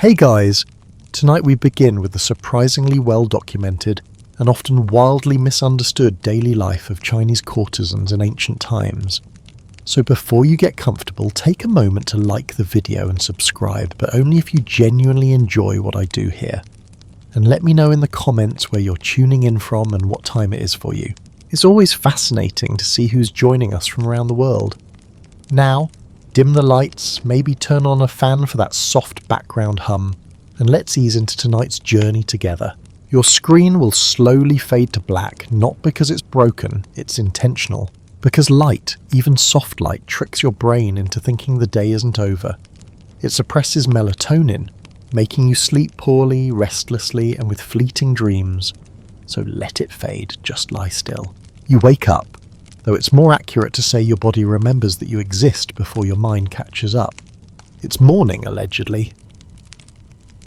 Hey guys! Tonight we begin with the surprisingly well-documented and often wildly misunderstood daily life of Chinese courtesans in ancient times. So before you get comfortable, take a moment to like the video and subscribe, but only if you genuinely enjoy what I do here. And let me know in the comments where you're tuning in from and what time it is for you. It's always fascinating to see who's joining us from around the world. Now, dim the lights, maybe turn on a fan for that soft background hum, and let's ease into tonight's journey together. Your screen will slowly fade to black, not because it's broken, it's intentional. Because light, even soft light, tricks your brain into thinking the day isn't over. It suppresses melatonin, making you sleep poorly, restlessly, and with fleeting dreams. So let it fade, just lie still. You wake up, though it's more accurate to say your body remembers that you exist before your mind catches up. It's morning, allegedly.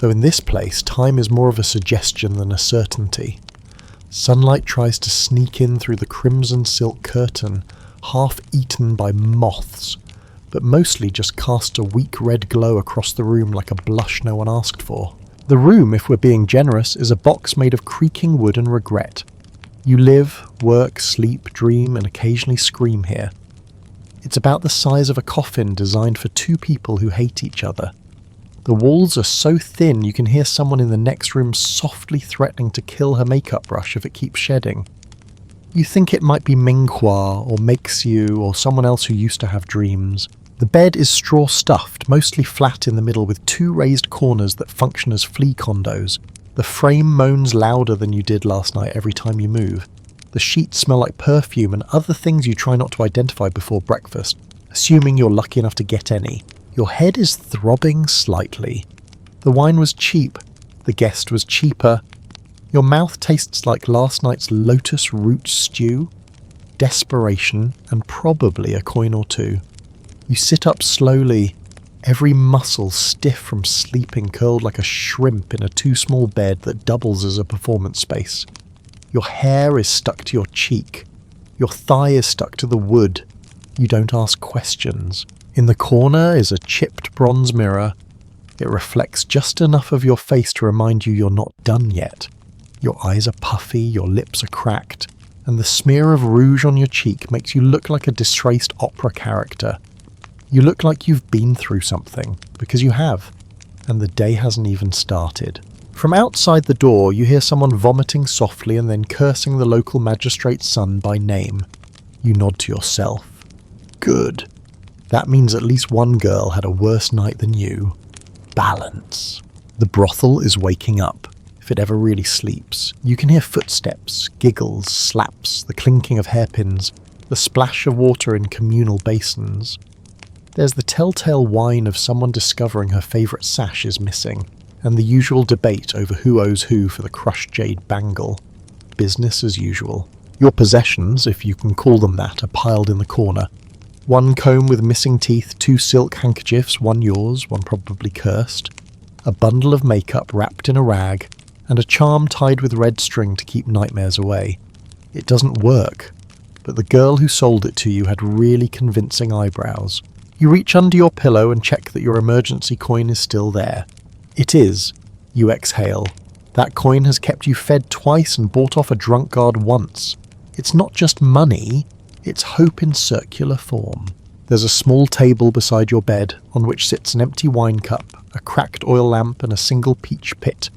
Though in this place, time is more of a suggestion than a certainty. Sunlight tries to sneak in through the crimson silk curtain, half eaten by moths, but mostly just casts a weak red glow across the room like a blush no one asked for. The room, if we're being generous, is a box made of creaking wood and regret. You live, work, sleep, dream, and occasionally scream here. It's about the size of a coffin designed for two people who hate each other. The walls are so thin you can hear someone in the next room softly threatening to kill her makeup brush if it keeps shedding. You think it might be Minghua or Makes-you or someone else who used to have dreams. The bed is straw stuffed, mostly flat in the middle with two raised corners that function as flea condos. The frame moans louder than you did last night every time you move. The sheets smell like perfume and other things you try not to identify before breakfast, assuming you're lucky enough to get any. Your head is throbbing slightly. The wine was cheap. The guest was cheaper. Your mouth tastes like last night's lotus root stew, desperation, and probably a coin or two. You sit up slowly, every muscle stiff from sleeping, curled like a shrimp in a too-small bed that doubles as a performance space. Your hair is stuck to your cheek. Your thigh is stuck to the wood. You don't ask questions. In the corner is a chipped bronze mirror. It reflects just enough of your face to remind you you're not done yet. Your eyes are puffy, your lips are cracked, and the smear of rouge on your cheek makes you look like a disgraced opera character. You look like you've been through something, because you have, and the day hasn't even started. From outside the door, you hear someone vomiting softly and then cursing the local magistrate's son by name. You nod to yourself. Good. That means at least one girl had a worse night than you. Balance. The brothel is waking up, if it ever really sleeps. You can hear footsteps, giggles, slaps, the clinking of hairpins, the splash of water in communal basins. There's the telltale whine of someone discovering her favourite sash is missing, and the usual debate over who owes who for the crushed jade bangle. Business as usual. Your possessions, if you can call them that, are piled in the corner. One comb with missing teeth, two silk handkerchiefs, one yours, one probably cursed, a bundle of makeup wrapped in a rag, and a charm tied with red string to keep nightmares away. It doesn't work, but the girl who sold it to you had really convincing eyebrows. You reach under your pillow and check that your emergency coin is still there. It is. You exhale. That coin has kept you fed twice and bought off a drunk guard once. It's not just money, it's hope in circular form. There's a small table beside your bed on which sits an empty wine cup, a cracked oil lamp and a single peach pit.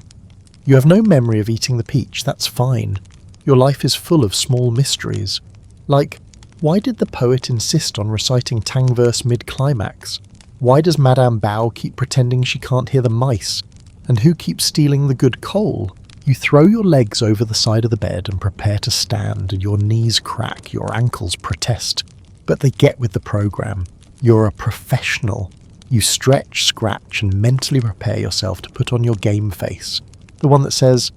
You have no memory of eating the peach, that's fine. Your life is full of small mysteries. Like, why did the poet insist on reciting Tang verse mid-climax? Why does Madame Bao keep pretending she can't hear the mice? And who keeps stealing the good coal? You throw your legs over the side of the bed and prepare to stand, and your knees crack, your ankles protest. But they get with the program. You're a professional. You stretch, scratch, and mentally prepare yourself to put on your game face. The one that says,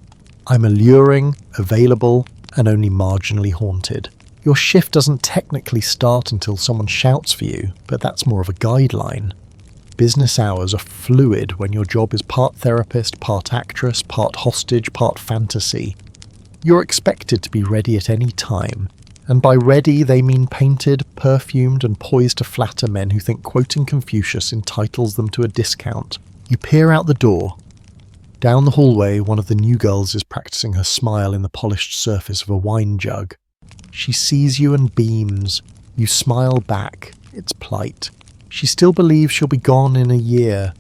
I'm alluring, available, and only marginally haunted. Your shift doesn't technically start until someone shouts for you, but that's more of a guideline. Business hours are fluid when your job is part therapist, part actress, part hostage, part fantasy. You're expected to be ready at any time, and by ready they mean painted, perfumed, and poised to flatter men who think quoting Confucius entitles them to a discount. You peer out the door. Down the hallway, one of the new girls is practicing her smile in the polished surface of a wine jug. She sees you and beams. You smile back. It's polite. She still believes she'll be gone in a year,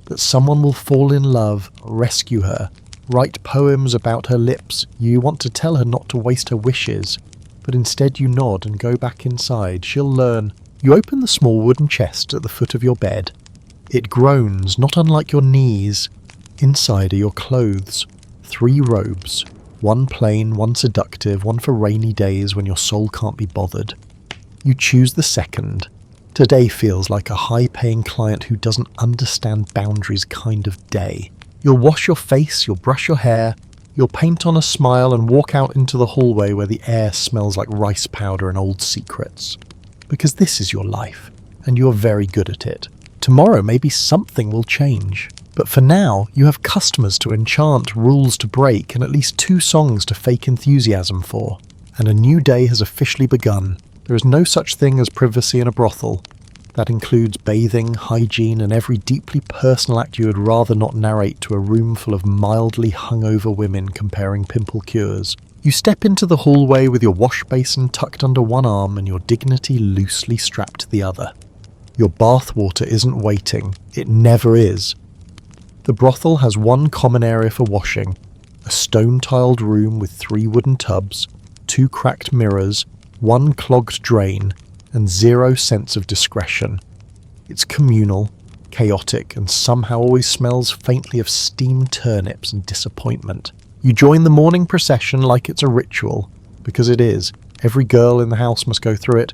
that someone will fall in love, rescue her, write poems about her lips. You want to tell her not to waste her wishes, but instead you nod and go back inside. She'll learn. You open the small wooden chest at the foot of your bed. It groans, not unlike your knees. Inside are your clothes. 3 robes. One plain, one seductive, one for rainy days when your soul can't be bothered. You choose the second. Today feels like a high-paying client who doesn't understand boundaries kind of day. You'll wash your face, you'll brush your hair, you'll paint on a smile and walk out into the hallway where the air smells like rice powder and old secrets. Because this is your life, and you're very good at it. Tomorrow maybe something will change. But for now, you have customers to enchant, rules to break, and at least 2 songs to fake enthusiasm for. And a new day has officially begun. There is no such thing as privacy in a brothel. That includes bathing, hygiene, and every deeply personal act you would rather not narrate to a room full of mildly hungover women comparing pimple cures. You step into the hallway with your wash basin tucked under one arm and your dignity loosely strapped to the other. Your bath water isn't waiting. It never is. The brothel has one common area for washing, a stone-tiled room with 3 wooden tubs, 2 cracked mirrors, 1 clogged drain, and 0 sense of discretion. It's communal, chaotic, and somehow always smells faintly of steamed turnips and disappointment. You join the morning procession like it's a ritual, because it is. Every girl in the house must go through it.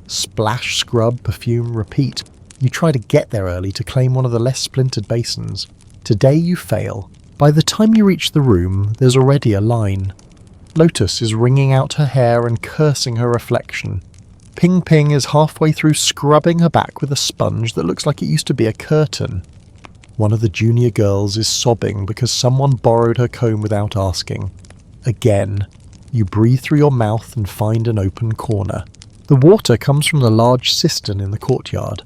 Splash, scrub, perfume, repeat. You try to get there early to claim one of the less splintered basins. Today you fail. By the time you reach the room, there's already a line. Lotus is wringing out her hair and cursing her reflection. Ping Ping is halfway through scrubbing her back with a sponge that looks like it used to be a curtain. One of the junior girls is sobbing because someone borrowed her comb without asking. Again, you breathe through your mouth and find an open corner. The water comes from the large cistern in the courtyard.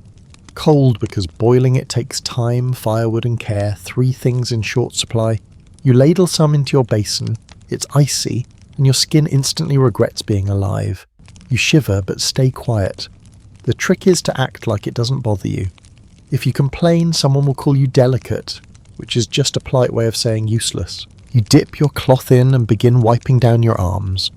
Cold because boiling it takes time, firewood and care, 3 things in short supply. You ladle some into your basin, it's icy, and your skin instantly regrets being alive. You shiver but stay quiet. The trick is to act like it doesn't bother you. If you complain, someone will call you delicate, which is just a polite way of saying useless. You dip your cloth in and begin wiping down your arms.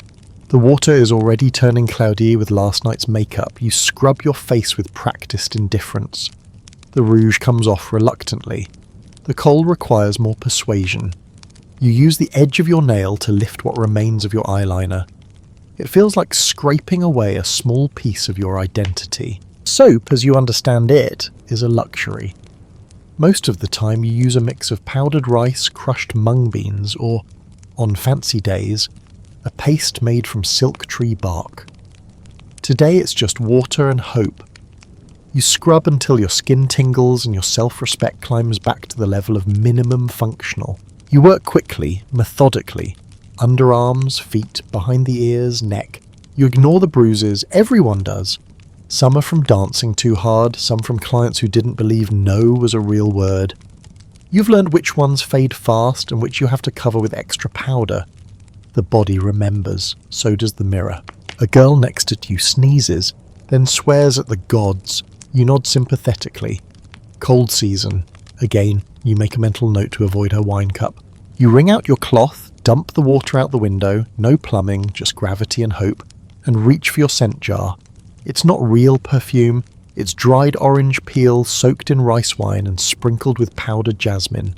The water is already turning cloudy with last night's makeup. You scrub your face with practiced indifference. The rouge comes off reluctantly. The kohl requires more persuasion. You use the edge of your nail to lift what remains of your eyeliner. It feels like scraping away a small piece of your identity. Soap, as you understand it, is a luxury. Most of the time you use a mix of powdered rice, crushed mung beans, or, on fancy days, a paste made from silk tree bark. Today it's just water and hope. You scrub until your skin tingles and your self-respect climbs back to the level of minimum functional. You work quickly, methodically. Underarms, feet, behind the ears, neck. You ignore the bruises, everyone does. Some are from dancing too hard, some from clients who didn't believe no was a real word. You've learned which ones fade fast and which you have to cover with extra powder. The body remembers, so does the mirror. A girl next to you sneezes, then swears at the gods. You nod sympathetically. Cold season. Again, you make a mental note to avoid her wine cup. You wring out your cloth, dump the water out the window, no plumbing, just gravity and hope, and reach for your scent jar. It's not real perfume, it's dried orange peel soaked in rice wine and sprinkled with powdered jasmine.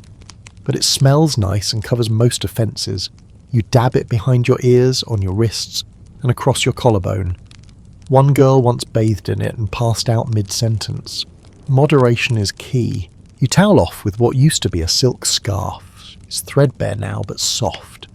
But it smells nice and covers most offences. You dab it behind your ears, on your wrists, and across your collarbone. One girl once bathed in it and passed out mid-sentence. Moderation is key. You towel off with what used to be a silk scarf. It's threadbare now, but soft.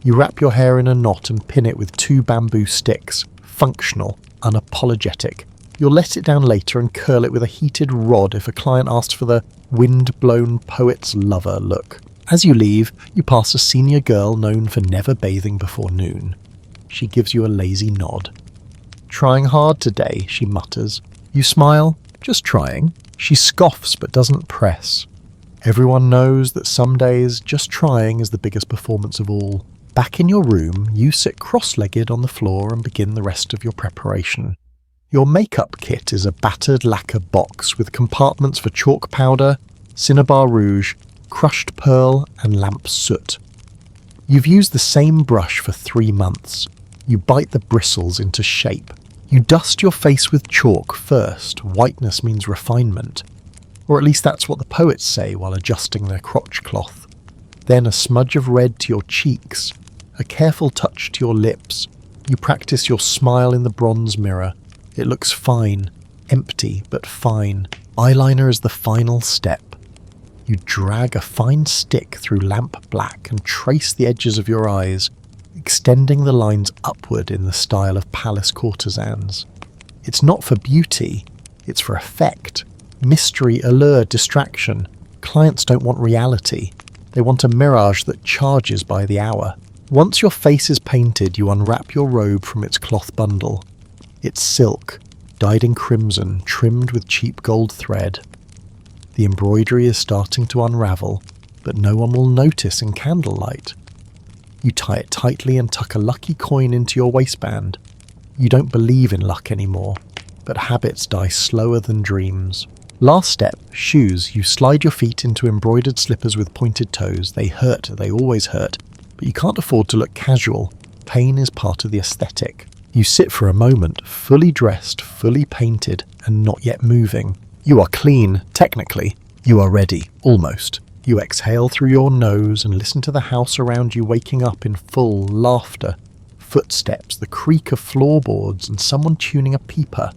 You wrap your hair in a knot and pin it with 2 bamboo sticks. Functional, unapologetic. You'll let it down later and curl it with a heated rod if a client asks for the wind-blown poet's lover look. As you leave, you pass a senior girl known for never bathing before noon. She gives you a lazy nod. Trying hard today, she mutters. You smile, just trying. She scoffs but doesn't press. Everyone knows that some days just trying is the biggest performance of all. Back in your room, you sit cross-legged on the floor and begin the rest of your preparation. Your makeup kit is a battered lacquer box with compartments for chalk powder, cinnabar rouge, crushed pearl and lamp soot. You've used the same brush for 3 months. You bite the bristles into shape. You dust your face with chalk first. Whiteness means refinement. Or at least that's what the poets say while adjusting their crotch-cloth. Then a smudge of red to your cheeks, a careful touch to your lips. You practice your smile in the bronze mirror. It looks fine, empty but fine. Eyeliner is the final step. You drag a fine stick through lamp black and trace the edges of your eyes, extending the lines upward in the style of palace courtesans. It's not for beauty, it's for effect. Mystery, allure, distraction. Clients don't want reality. They want a mirage that charges by the hour. Once your face is painted, you unwrap your robe from its cloth bundle. It's silk, dyed in crimson, trimmed with cheap gold thread. The embroidery is starting to unravel, but no one will notice in candlelight. You tie it tightly and tuck a lucky coin into your waistband. You don't believe in luck anymore, but habits die slower than dreams. Last step, shoes. You slide your feet into embroidered slippers with pointed toes. They hurt, they always hurt, but you can't afford to look casual. Pain is part of the aesthetic. You sit for a moment, fully dressed, fully painted, and not yet moving. You are clean, technically. You are ready, almost. You exhale through your nose and listen to the house around you waking up in full laughter. Footsteps, the creak of floorboards, and someone tuning a peeper.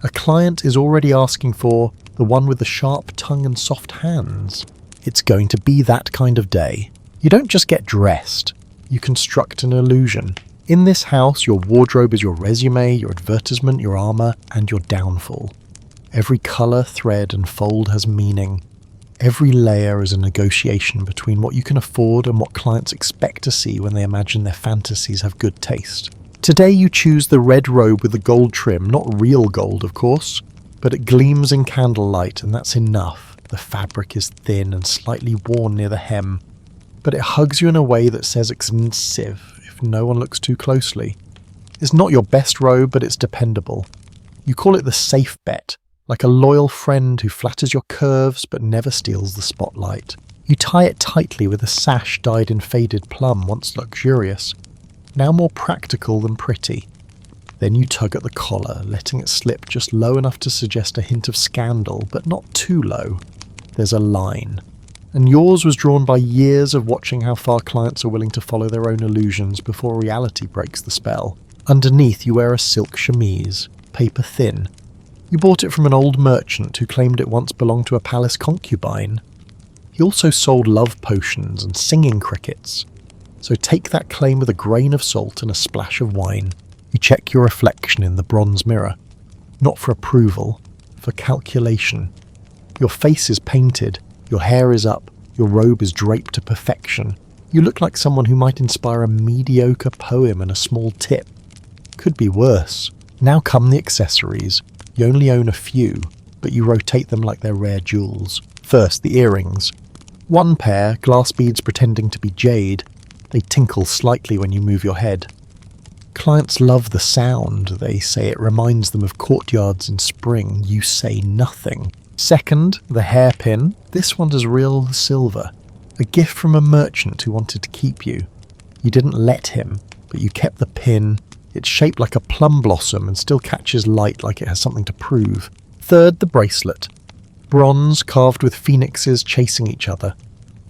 A client is already asking for the one with the sharp tongue and soft hands. It's going to be that kind of day. You don't just get dressed. You construct an illusion. In this house, your wardrobe is your resume, your advertisement, your armor, and your downfall. Every color, thread, and fold has meaning. Every layer is a negotiation between what you can afford and what clients expect to see when they imagine their fantasies have good taste. Today you choose the red robe with the gold trim, not real gold, of course, but it gleams in candlelight, and that's enough. The fabric is thin and slightly worn near the hem, but it hugs you in a way that says expensive if no one looks too closely. It's not your best robe, but it's dependable. You call it the safe bet, like a loyal friend who flatters your curves but never steals the spotlight. You tie it tightly with a sash dyed in faded plum, once luxurious, now more practical than pretty. Then you tug at the collar, letting it slip just low enough to suggest a hint of scandal, but not too low. There's a line. And yours was drawn by years of watching how far clients are willing to follow their own illusions before reality breaks the spell. Underneath you wear a silk chemise, paper thin. You bought it from an old merchant who claimed it once belonged to a palace concubine. He also sold love potions and singing crickets. So take that claim with a grain of salt and a splash of wine. You check your reflection in the bronze mirror. Not for approval, for calculation. Your face is painted, your hair is up, your robe is draped to perfection. You look like someone who might inspire a mediocre poem and a small tip. Could be worse. Now come the accessories. You only own a few, but you rotate them like they're rare jewels. First, the earrings. One pair, glass beads pretending to be jade. They tinkle slightly when you move your head. Clients love the sound. They say it reminds them of courtyards in spring. You say nothing. Second, the hairpin. This one is real silver. A gift from a merchant who wanted to keep you. You didn't let him, but you kept the pin. It's shaped like a plum blossom and still catches light like it has something to prove. Third, the bracelet. Bronze carved with phoenixes chasing each other.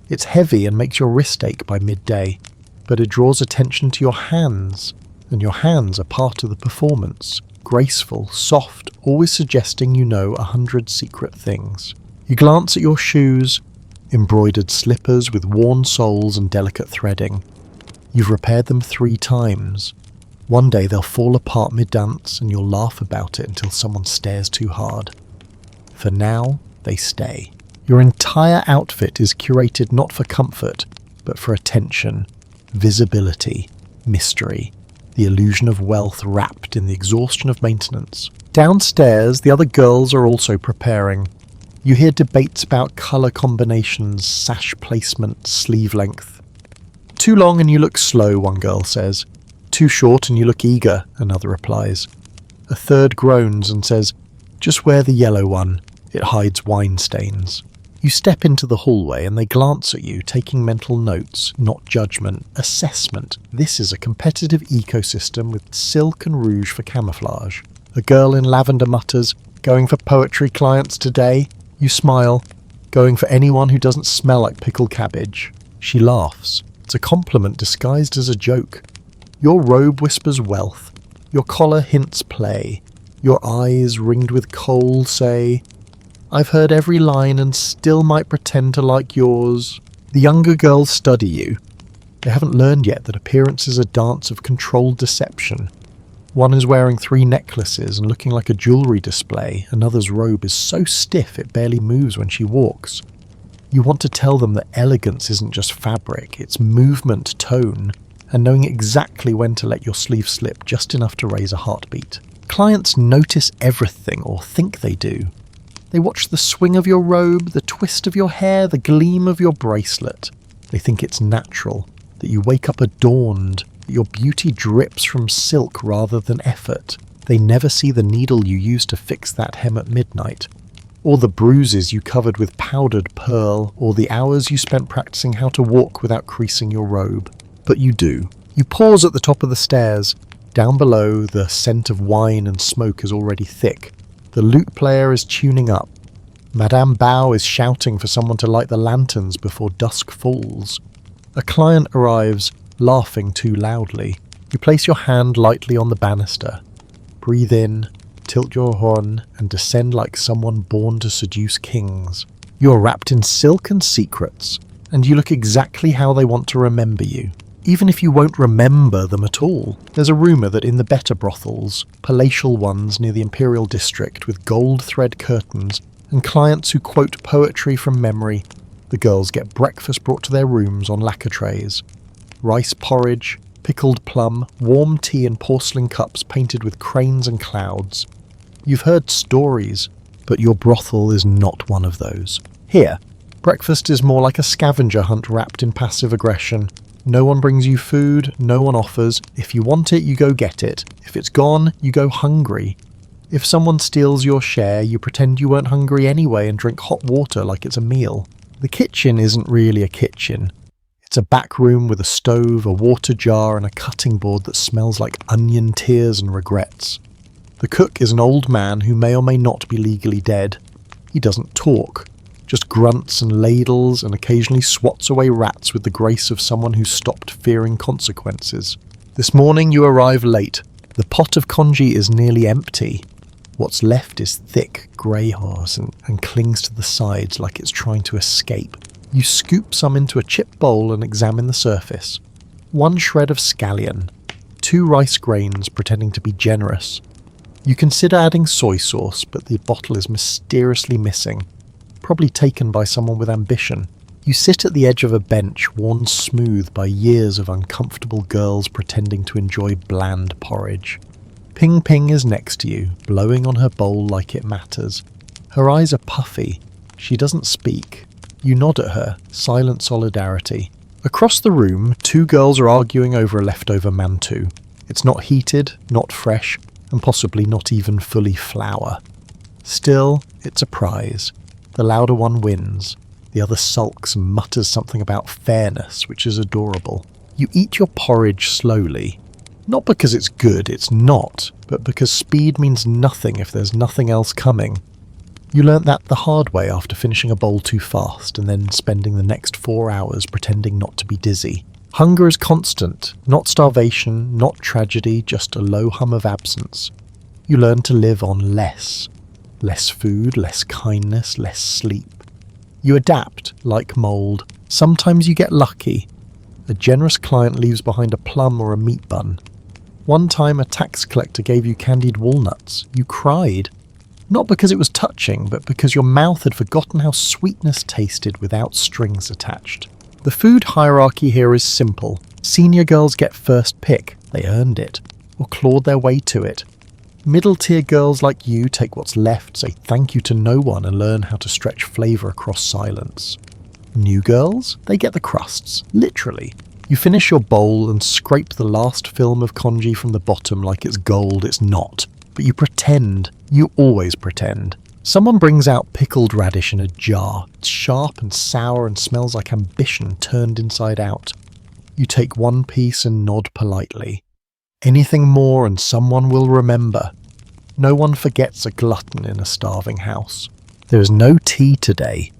It's heavy and makes your wrist ache by midday, but it draws attention to your hands, and your hands are part of the performance. Graceful, soft, always suggesting you know 100 secret things. You glance at your shoes, embroidered slippers with worn soles and delicate threading. You've repaired them 3 times. One day they'll fall apart mid-dance and you'll laugh about it until someone stares too hard. For now, they stay. Your entire outfit is curated not for comfort, but for attention, visibility, mystery, the illusion of wealth wrapped in the exhaustion of maintenance. Downstairs, the other girls are also preparing. You hear debates about colour combinations, sash placement, sleeve length. Too long and you look slow, one girl says. Too short and you look eager, another replies. A third groans and says, just wear the yellow one, it hides wine stains. You step into the hallway and they glance at you, taking mental notes, not judgment, assessment. This is a competitive ecosystem with silk and rouge for camouflage. A girl in lavender mutters, going for poetry clients today. You smile, going for anyone who doesn't smell like pickled cabbage. She laughs. It's a compliment disguised as a joke. Your robe whispers wealth. Your collar hints play. Your eyes, ringed with kohl, say, I've heard every line and still might pretend to like yours. The younger girls study you. They haven't learned yet that appearance is a dance of controlled deception. One is wearing 3 necklaces and looking like a jewellery display. Another's robe is so stiff it barely moves when she walks. You want to tell them that elegance isn't just fabric, it's movement, tone, and knowing exactly when to let your sleeve slip just enough to raise a heartbeat. Clients notice everything, or think they do. They watch the swing of your robe, the twist of your hair, the gleam of your bracelet. They think it's natural, that you wake up adorned, that your beauty drips from silk rather than effort. They never see the needle you used to fix that hem at midnight, or the bruises you covered with powdered pearl, or the hours you spent practicing how to walk without creasing your robe. But you do. You pause at the top of the stairs. Down below, the scent of wine and smoke is already thick. The lute player is tuning up. Madame Bao is shouting for someone to light the lanterns before dusk falls. A client arrives, laughing too loudly. You place your hand lightly on the banister. Breathe in, tilt your horn, and descend like someone born to seduce kings. You are wrapped in silk and secrets, and you look exactly how they want to remember you. Even if you won't remember them at all. There's a rumour that in the better brothels, palatial ones near the Imperial District with gold thread curtains, and clients who quote poetry from memory, the girls get breakfast brought to their rooms on lacquer trays. Rice porridge, pickled plum, warm tea in porcelain cups painted with cranes and clouds. You've heard stories, but your brothel is not one of those. Here, breakfast is more like a scavenger hunt wrapped in passive aggression. No one brings you food, no one offers. If you want it, you go get it. If it's gone, you go hungry. If someone steals your share, you pretend you weren't hungry anyway and drink hot water like it's a meal. The kitchen isn't really a kitchen. It's a back room with a stove, a water jar, and a cutting board that smells like onion tears and regrets. The cook is an old man who may or may not be legally dead. He doesn't talk. Just grunts and ladles and occasionally swats away rats with the grace of someone who stopped fearing consequences. This morning you arrive late. The pot of congee is nearly empty. What's left is thick, grey horse and clings to the sides like it's trying to escape. You scoop some into a chip bowl and examine the surface. 1 shred of scallion. 2 rice grains pretending to be generous. You consider adding soy sauce, but the bottle is mysteriously missing. Probably taken by someone with ambition. You sit at the edge of a bench worn smooth by years of uncomfortable girls pretending to enjoy bland porridge. Ping Ping is next to you, blowing on her bowl like it matters. Her eyes are puffy. She doesn't speak. You nod at her, silent solidarity. Across the room, 2 girls are arguing over a leftover mantou. It's not heated, not fresh, and possibly not even fully flour. Still, it's a prize. The louder one wins. The other sulks and mutters something about fairness, which is adorable. You eat your porridge slowly. Not because it's good, it's not, but because speed means nothing if there's nothing else coming. You learnt that the hard way after finishing a bowl too fast and then spending the next 4 hours pretending not to be dizzy. Hunger is constant, not starvation, not tragedy, just a low hum of absence. You learn to live on less. Less food, less kindness, less sleep. You adapt, like mould. Sometimes you get lucky. A generous client leaves behind a plum or a meat bun. One time a tax collector gave you candied walnuts. You cried. Not because it was touching, but because your mouth had forgotten how sweetness tasted without strings attached. The food hierarchy here is simple. Senior girls get first pick. They earned it, or clawed their way to it. Middle-tier girls like you take what's left, say thank you to no one, and learn how to stretch flavour across silence. New girls, they get the crusts, literally. You finish your bowl and scrape the last film of congee from the bottom like it's gold. It's not. But you pretend. You always pretend. Someone brings out pickled radish in a jar. It's sharp and sour and smells like ambition turned inside out. You take one piece and nod politely. Anything more and someone will remember. No one forgets a glutton in a starving house. There is no tea today.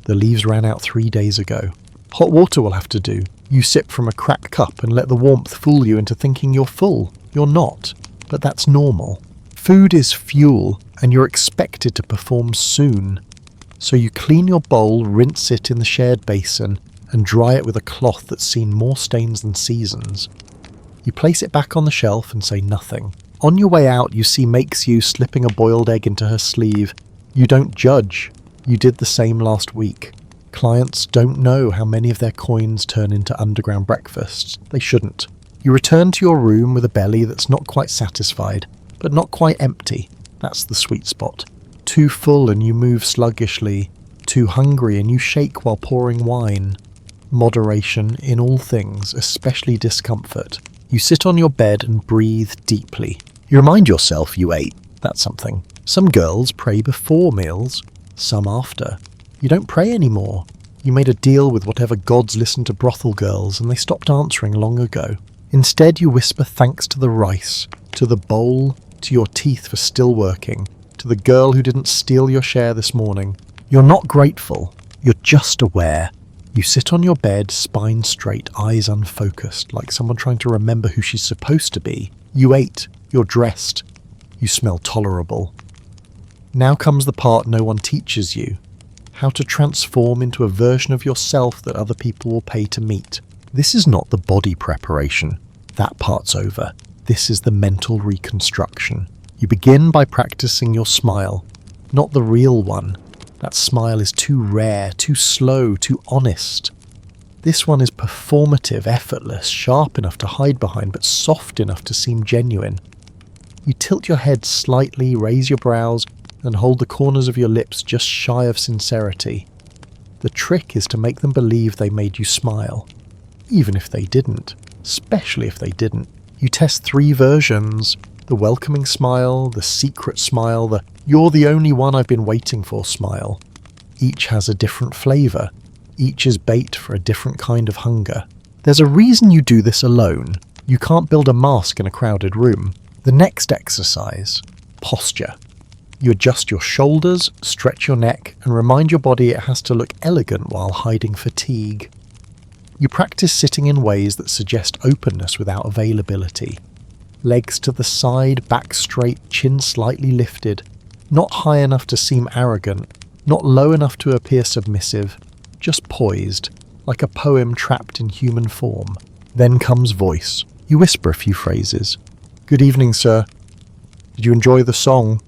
The leaves ran out 3 days ago. Hot water will have to do. You sip from a cracked cup and let the warmth fool you into thinking you're full. You're not, but that's normal. Food is fuel, and you're expected to perform soon. So you clean your bowl, rinse it in the shared basin, and dry it with a cloth that's seen more stains than seasons. You place it back on the shelf and say nothing. On your way out, you see Makes You slipping a boiled egg into her sleeve. You don't judge. You did the same last week. Clients don't know how many of their coins turn into underground breakfasts. They shouldn't. You return to your room with a belly that's not quite satisfied, but not quite empty. That's the sweet spot. Too full and you move sluggishly. Too hungry and you shake while pouring wine. Moderation in all things, especially discomfort. You sit on your bed and breathe deeply. You remind yourself you ate. That's something. Some girls pray before meals, some after. You don't pray anymore. You made a deal with whatever gods listen to brothel girls and they stopped answering long ago. Instead you whisper thanks to the rice, to the bowl, to your teeth for still working, to the girl who didn't steal your share this morning. You're not grateful. You're just aware. You sit on your bed, spine straight, eyes unfocused, like someone trying to remember who she's supposed to be. You ate. You're dressed. You smell tolerable. Now comes the part no one teaches you. How to transform into a version of yourself that other people will pay to meet. This is not the body preparation. That part's over. This is the mental reconstruction. You begin by practicing your smile, not the real one. That smile is too rare, too slow, too honest. This one is performative, effortless, sharp enough to hide behind, but soft enough to seem genuine. You tilt your head slightly, raise your brows, and hold the corners of your lips just shy of sincerity. The trick is to make them believe they made you smile, even if they didn't, especially if they didn't. You test 3 versions: the welcoming smile, the secret smile, the "you're the only one I've been waiting for" smile. Each has a different flavour. Each is bait for a different kind of hunger. There's a reason you do this alone. You can't build a mask in a crowded room. The next exercise: posture. You adjust your shoulders, stretch your neck, and remind your body it has to look elegant while hiding fatigue. You practice sitting in ways that suggest openness without availability. Legs to the side, back straight, chin slightly lifted. Not high enough to seem arrogant, not low enough to appear submissive, just poised, like a poem trapped in human form. Then comes voice. You whisper a few phrases. "Good evening, sir. Did you enjoy the song?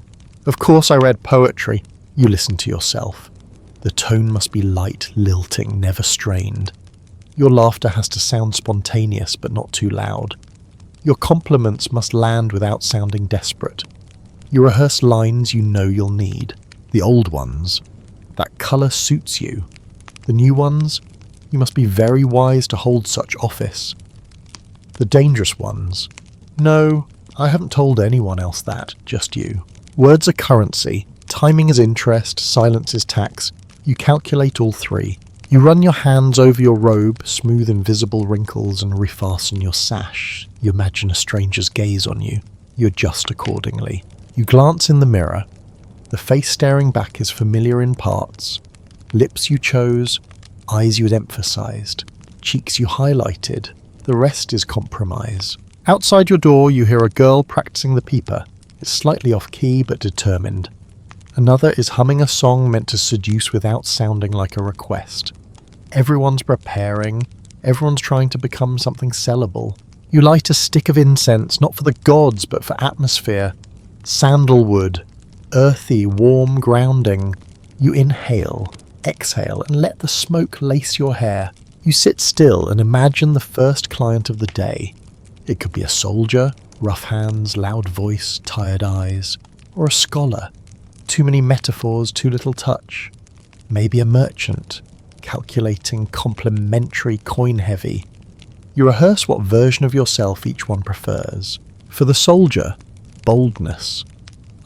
Of course I read poetry." You listen to yourself. The tone must be light, lilting, never strained. Your laughter has to sound spontaneous but not too loud. Your compliments must land without sounding desperate. You rehearse lines you know you'll need. The old ones. That colour suits you. The new ones. You must be very wise to hold such office. The dangerous ones. No, I haven't told anyone else that, just you. Words are currency. Timing is interest. Silence is tax. You calculate all 3. You run your hands over your robe, smooth invisible wrinkles, and refasten your sash. You imagine a stranger's gaze on you. You adjust accordingly. You glance in the mirror. The face staring back is familiar in parts. Lips you chose, eyes you had emphasized, cheeks you highlighted. The rest is compromise. Outside your door, you hear a girl practicing the peeper. It's slightly off-key but determined. Another is humming a song meant to seduce without sounding like a request. Everyone's preparing. Everyone's trying to become something sellable. You light a stick of incense, not for the gods, but for atmosphere. Sandalwood. Earthy, warm, grounding. You inhale, exhale, and let the smoke lace your hair. You sit still and imagine the first client of the day. It could be a soldier, Rough hands, loud voice, tired eyes. Or a scholar? Too many metaphors, too little touch. Maybe a merchant, calculating, complimentary, coin-heavy. You rehearse what version of yourself each one prefers. For the soldier, boldness.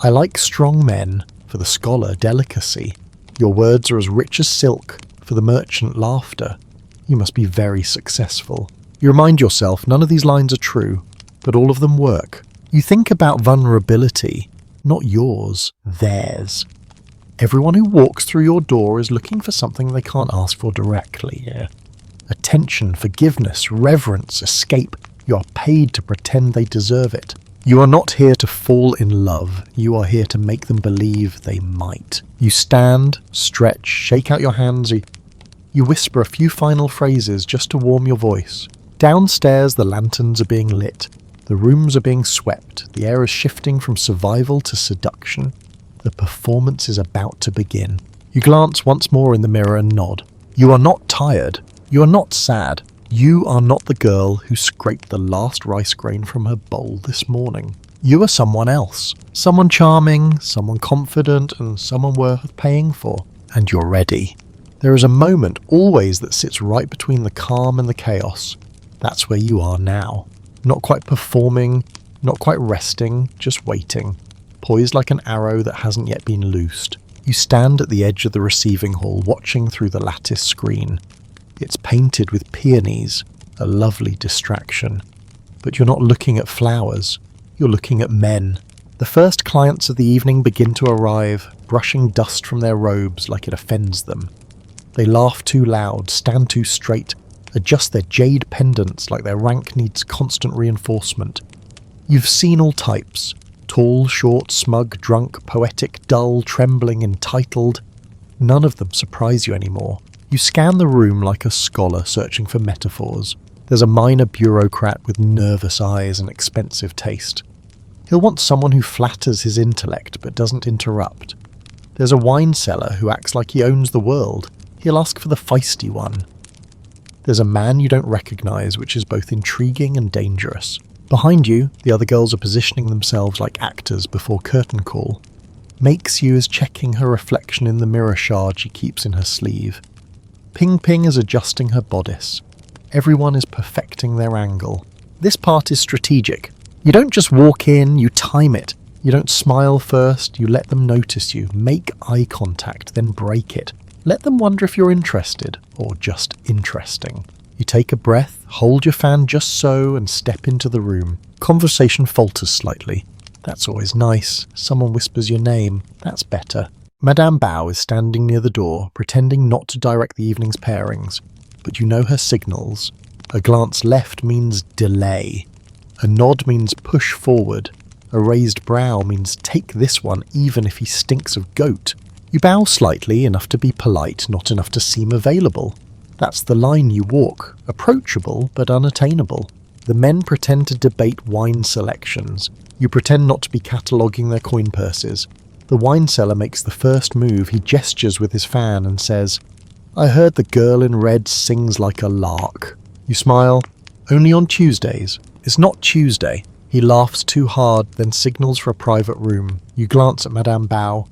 I like strong men. For the scholar, delicacy. Your words are as rich as silk. For the merchant, laughter. You must be very successful. You remind yourself none of these lines are true, but all of them work. You think about vulnerability, not yours, theirs. Everyone who walks through your door is looking for something they can't ask for directly. Attention, forgiveness, reverence, escape. You are paid to pretend they deserve it. You are not here to fall in love. You are here to make them believe they might. You stand, stretch, shake out your hands. You whisper a few final phrases just to warm your voice. Downstairs, the lanterns are being lit. The rooms are being swept. The air is shifting from survival to seduction. The performance is about to begin. You glance once more in the mirror and nod. You are not tired. You are not sad. You are not the girl who scraped the last rice grain from her bowl this morning. You are someone else. Someone charming, someone confident, and someone worth paying for. And you're ready. There is a moment always that sits right between the calm and the chaos. That's where you are now. Not quite performing, not quite resting, just waiting. Poised like an arrow that hasn't yet been loosed. You stand at the edge of the receiving hall, watching through the lattice screen. It's painted with peonies, a lovely distraction. But you're not looking at flowers, you're looking at men. The first clients of the evening begin to arrive, brushing dust from their robes like it offends them. They laugh too loud, stand too straight, adjust their jade pendants like their rank needs constant reinforcement. You've seen all types. Tall, short, smug, drunk, poetic, dull, trembling, entitled. None of them surprise you anymore. You scan the room like a scholar searching for metaphors. There's a minor bureaucrat with nervous eyes and expensive taste. He'll want someone who flatters his intellect but doesn't interrupt. There's a wine seller who acts like he owns the world. He'll ask for the feisty one. There's a man you don't recognize, which is both intriguing and dangerous. Behind you, the other girls are positioning themselves like actors before curtain call. Makes-you is checking her reflection in the mirror shard she keeps in her sleeve. Ping Ping is adjusting her bodice. Everyone is perfecting their angle. This part is strategic. You don't just walk in, you time it. You don't smile first, you let them notice you. Make eye contact, then break it. Let them wonder if you're interested, or just interesting. You take a breath, hold your fan just so, and step into the room. Conversation falters slightly. That's always nice. Someone whispers your name. That's better. Madame Bao is standing near the door, pretending not to direct the evening's pairings. But you know her signals. A glance left means delay. A nod means push forward. A raised brow means take this one even if he stinks of goat. You bow slightly, enough to be polite, not enough to seem available. That's the line you walk, approachable but unattainable. The men pretend to debate wine selections. You pretend not to be cataloguing their coin purses. The wine seller makes the first move. He gestures with his fan and says, "I heard the girl in red sings like a lark." You smile. "Only on Tuesdays." "It's not Tuesday." He laughs too hard, then signals for a private room. You glance at Madame Bao.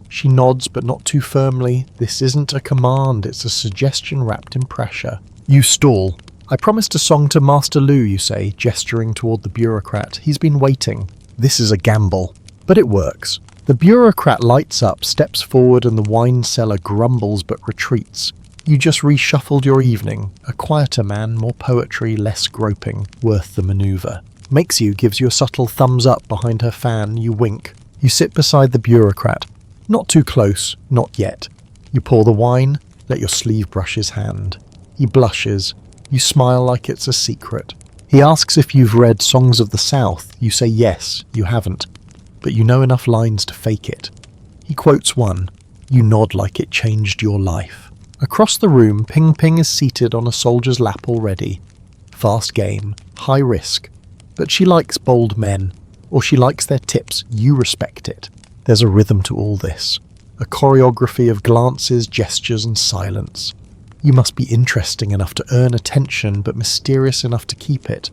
She nods, but not too firmly. This isn't a command, it's a suggestion wrapped in pressure. You stall. "I promised a song to Master Lu," you say, gesturing toward the bureaucrat. "He's been waiting." This is a gamble, but it works. The bureaucrat lights up, steps forward, and the wine seller grumbles but retreats. You just reshuffled your evening. A quieter man, more poetry, less groping. Worth the maneuver. Makes-you gives you a subtle thumbs up behind her fan. You wink. You sit beside the bureaucrat. Not too close, not yet. You pour the wine, let your sleeve brush his hand. He blushes. You smile like it's a secret. He asks if you've read Songs of the South. You say yes, you haven't, but you know enough lines to fake it. He quotes one. You nod like it changed your life. Across the room, Ping Ping is seated on a soldier's lap already. Fast game, high risk. But she likes bold men, or she likes their tips. You respect it. There's a rhythm to all this, a choreography of glances, gestures, and silence. You must be interesting enough to earn attention, but mysterious enough to keep it.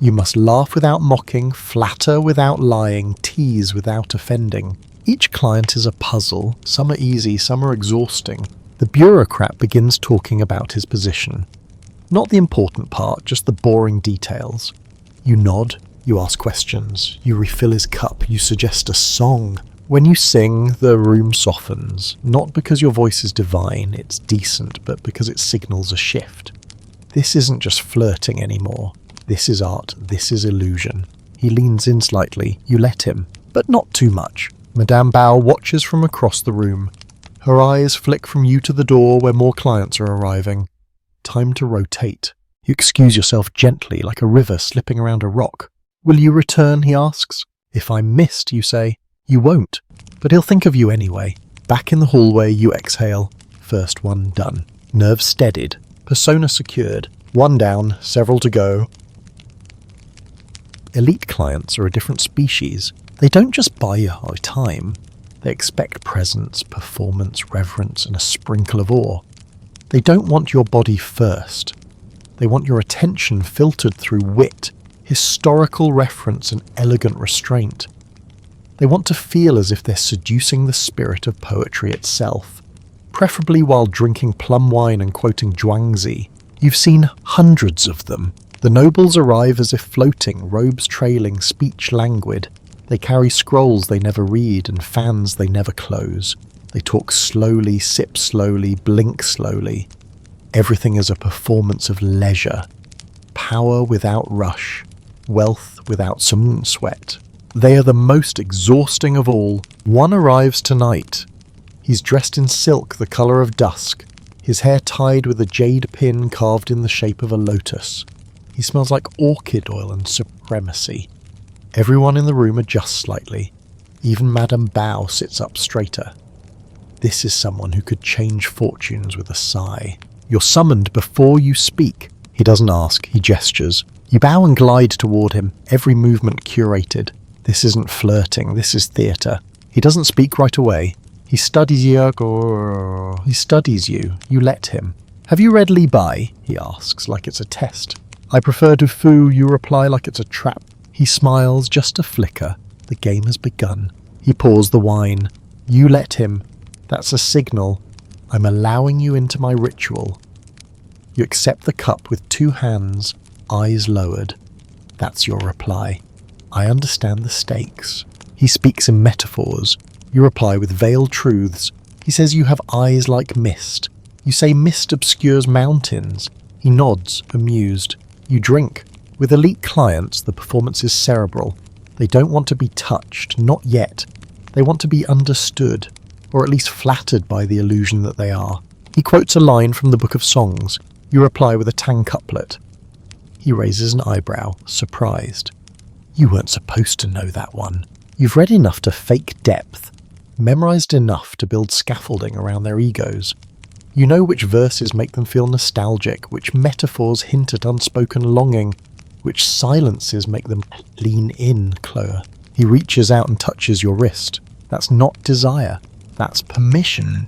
You must laugh without mocking, flatter without lying, tease without offending. Each client is a puzzle. Some are easy, some are exhausting. The bureaucrat begins talking about his position. Not the important part, just the boring details. You nod, you ask questions, you refill his cup, you suggest a song. When you sing, the room softens, not because your voice is divine, it's decent, but because it signals a shift. This isn't just flirting anymore. This is art, this is illusion. He leans in slightly, you let him, but not too much. Madame Bao watches from across the room. Her eyes flick from you to the door where more clients are arriving. Time to rotate. You excuse yourself gently, like a river slipping around a rock. Will you return, he asks. If I'm missed, you say. You won't, but he'll think of you anyway. Back in the hallway, you exhale. First one done. Nerves steadied. Persona secured. One down, several to go. Elite clients are a different species. They don't just buy your time. They expect presence, performance, reverence, and a sprinkle of awe. They don't want your body first. They want your attention filtered through wit, historical reference, and elegant restraint. They want to feel as if they're seducing the spirit of poetry itself, preferably while drinking plum wine and quoting Zhuangzi. You've seen hundreds of them. The nobles arrive as if floating, robes trailing, speech languid. They carry scrolls they never read and fans they never close. They talk slowly, sip slowly, blink slowly. Everything is a performance of leisure. Power without rush. Wealth without some sweat. They are the most exhausting of all. One arrives tonight. He's dressed in silk the colour of dusk, his hair tied with a jade pin carved in the shape of a lotus. He smells like orchid oil and supremacy. Everyone in the room adjusts slightly. Even Madame Bao sits up straighter. This is someone who could change fortunes with a sigh. You're summoned before you speak. He doesn't ask, he gestures. You bow and glide toward him, every movement curated. This isn't flirting, this is theatre. He doesn't speak right away. He studies you. You let him. Have you read Li Bai? He asks, like it's a test. I prefer Du Fu, you reply like it's a trap. He smiles, just a flicker. The game has begun. He pours the wine. You let him. That's a signal. I'm allowing you into my ritual. You accept the cup with two hands, eyes lowered. That's your reply. I understand the stakes. He speaks in metaphors. You reply with veiled truths. He says you have eyes like mist. You say mist obscures mountains. He nods, amused. You drink. With elite clients, the performance is cerebral. They don't want to be touched, not yet. They want to be understood, or at least flattered by the illusion that they are. He quotes a line from the Book of Songs. You reply with a Tang couplet. He raises an eyebrow, surprised. You weren't supposed to know that one. You've read enough to fake depth, memorized enough to build scaffolding around their egos. You know which verses make them feel nostalgic, which metaphors hint at unspoken longing, which silences make them lean in, Chloe. He reaches out and touches your wrist. That's not desire. That's permission.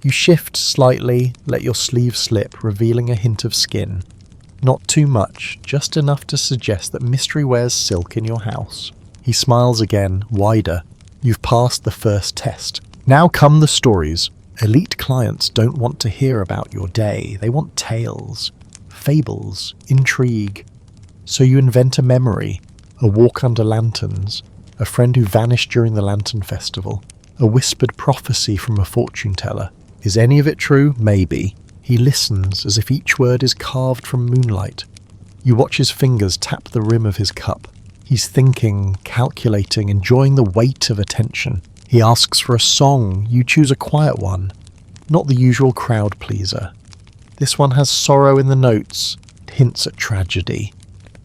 You shift slightly, let your sleeve slip, revealing a hint of skin. Not too much, just enough to suggest that mystery wears silk in your house. He smiles again, wider. You've passed the first test. Now come the stories. Elite clients don't want to hear about your day. They want tales, fables, intrigue. So you invent a memory, a walk under lanterns, a friend who vanished during the Lantern Festival, a whispered prophecy from a fortune teller. Is any of it true? Maybe. He listens as if each word is carved from moonlight. You watch his fingers tap the rim of his cup. He's thinking, calculating, enjoying the weight of attention. He asks for a song. You choose a quiet one, not the usual crowd pleaser. This one has sorrow in the notes, hints at tragedy.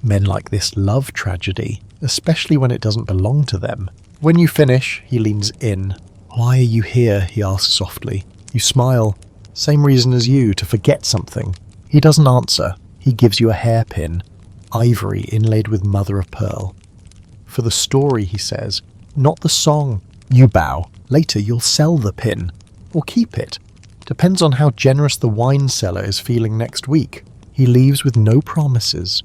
Men like this love tragedy, especially when it doesn't belong to them. When you finish, he leans in. Why are you here? He asks softly. You smile. Same reason as you, to forget something. He doesn't answer. He gives you a hairpin, ivory inlaid with mother of pearl. For the story, he says, not the song. You bow. Later you'll sell the pin. Or keep it. Depends on how generous the wine seller is feeling next week. He leaves with no promises.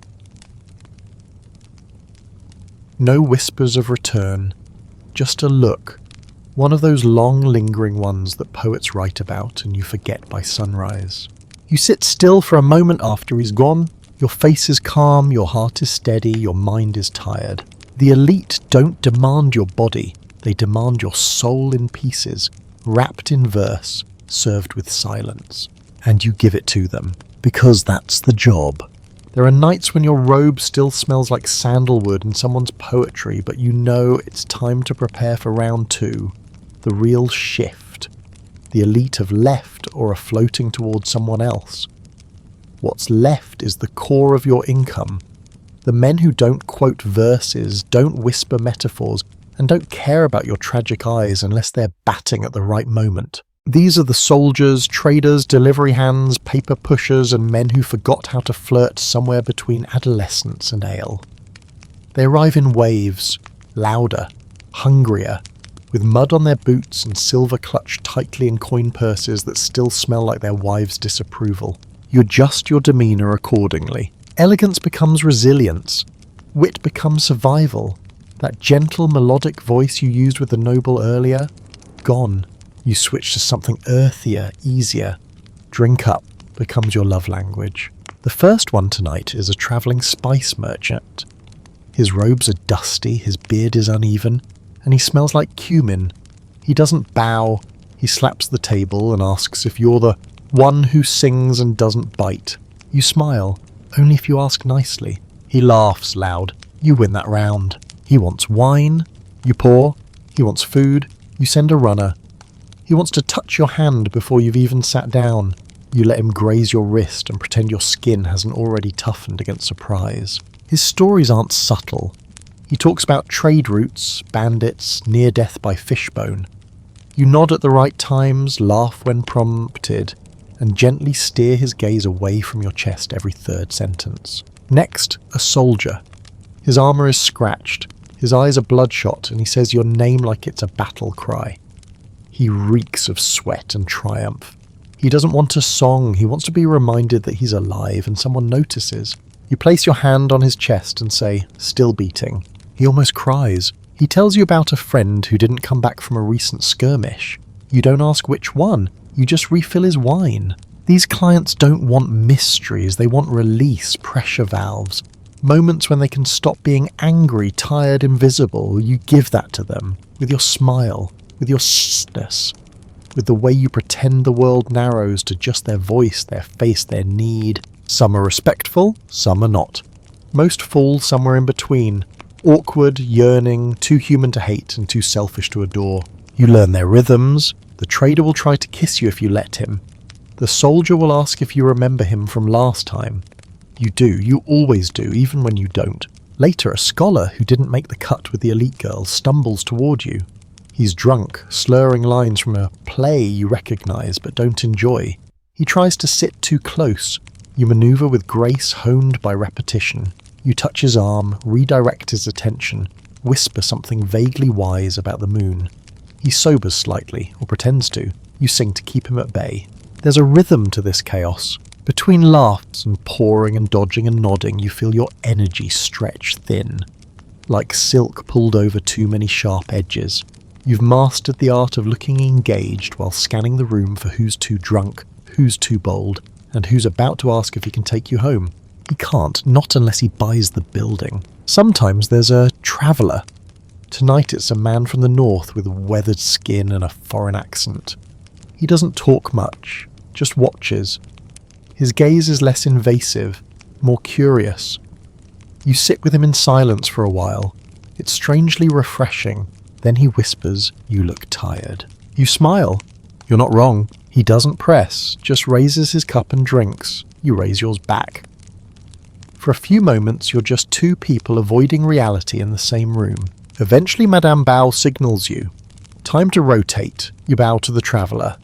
No whispers of return, just a look, one of those long lingering ones that poets write about and you forget by sunrise. You sit still for a moment after he's gone. Your face is calm, your heart is steady, your mind is tired. The elite don't demand your body, they demand your soul in pieces, wrapped in verse, served with silence. And you give it to them, because that's the job. There are nights when your robe still smells like sandalwood and someone's poetry, but you know it's time to prepare for round 2, the real shift. The elite have left or are floating towards someone else. What's left is the core of your income. The men who don't quote verses, don't whisper metaphors, and don't care about your tragic eyes unless they're batting at the right moment. These are the soldiers, traders, delivery hands, paper pushers, and men who forgot how to flirt somewhere between adolescence and ale. They arrive in waves, louder, hungrier, with mud on their boots and silver clutched tightly in coin purses that still smell like their wives' disapproval. You adjust your demeanour accordingly. Elegance becomes resilience. Wit becomes survival. That gentle, melodic voice you used with the noble earlier, gone. You switch to something earthier, easier. Drink up becomes your love language. The first one tonight is a travelling spice merchant. His robes are dusty, his beard is uneven, and he smells like cumin. He doesn't bow, he slaps the table and asks if you're the one who sings and doesn't bite. You smile, only if you ask nicely. He laughs loud. You win that round. He wants wine. You pour. He wants food. You send a runner. He wants to touch your hand before you've even sat down. You let him graze your wrist and pretend your skin hasn't already toughened against surprise. His stories aren't subtle. He talks about trade routes, bandits, near death by fishbone. You nod at the right times, laugh when prompted, and gently steer his gaze away from your chest every third sentence. Next, a soldier. His armour is scratched, his eyes are bloodshot, and he says your name like it's a battle cry. He reeks of sweat and triumph. He doesn't want a song, he wants to be reminded that he's alive and someone notices. You place your hand on his chest and say, still beating. He almost cries. He tells you about a friend who didn't come back from a recent skirmish. You don't ask which one, you just refill his wine. These clients don't want mysteries, they want release, pressure valves. Moments when they can stop being angry, tired, invisible. You give that to them, with your smile, with your s**ness, with the way you pretend the world narrows to just their voice, their face, their need. Some are respectful, some are not. Most fall somewhere in between. Awkward, yearning, too human to hate and too selfish to adore. You learn their rhythms. The trader will try to kiss you if you let him. The soldier will ask if you remember him from last time. You do, you always do, even when you don't. Later, a scholar who didn't make the cut with the elite girls stumbles toward you. He's drunk, slurring lines from a play you recognise but don't enjoy. He tries to sit too close. You manoeuvre with grace honed by repetition. You touch his arm, redirect his attention, whisper something vaguely wise about the moon. He sobers slightly, or pretends to. You sing to keep him at bay. There's a rhythm to this chaos. Between laughs and pouring and dodging and nodding, you feel your energy stretch thin, like silk pulled over too many sharp edges. You've mastered the art of looking engaged while scanning the room for who's too drunk, who's too bold, and who's about to ask if he can take you home. He can't, not unless he buys the building. Sometimes there's a traveller. Tonight it's a man from the north with weathered skin and a foreign accent. He doesn't talk much, just watches. His gaze is less invasive, more curious. You sit with him in silence for a while. It's strangely refreshing. Then he whispers, "You look tired." You smile. You're not wrong. He doesn't press, just raises his cup and drinks. You raise yours back. For a few moments, you're just two people avoiding reality in the same room. Eventually, Madame Bao signals you. Time to rotate. You bow to the traveller.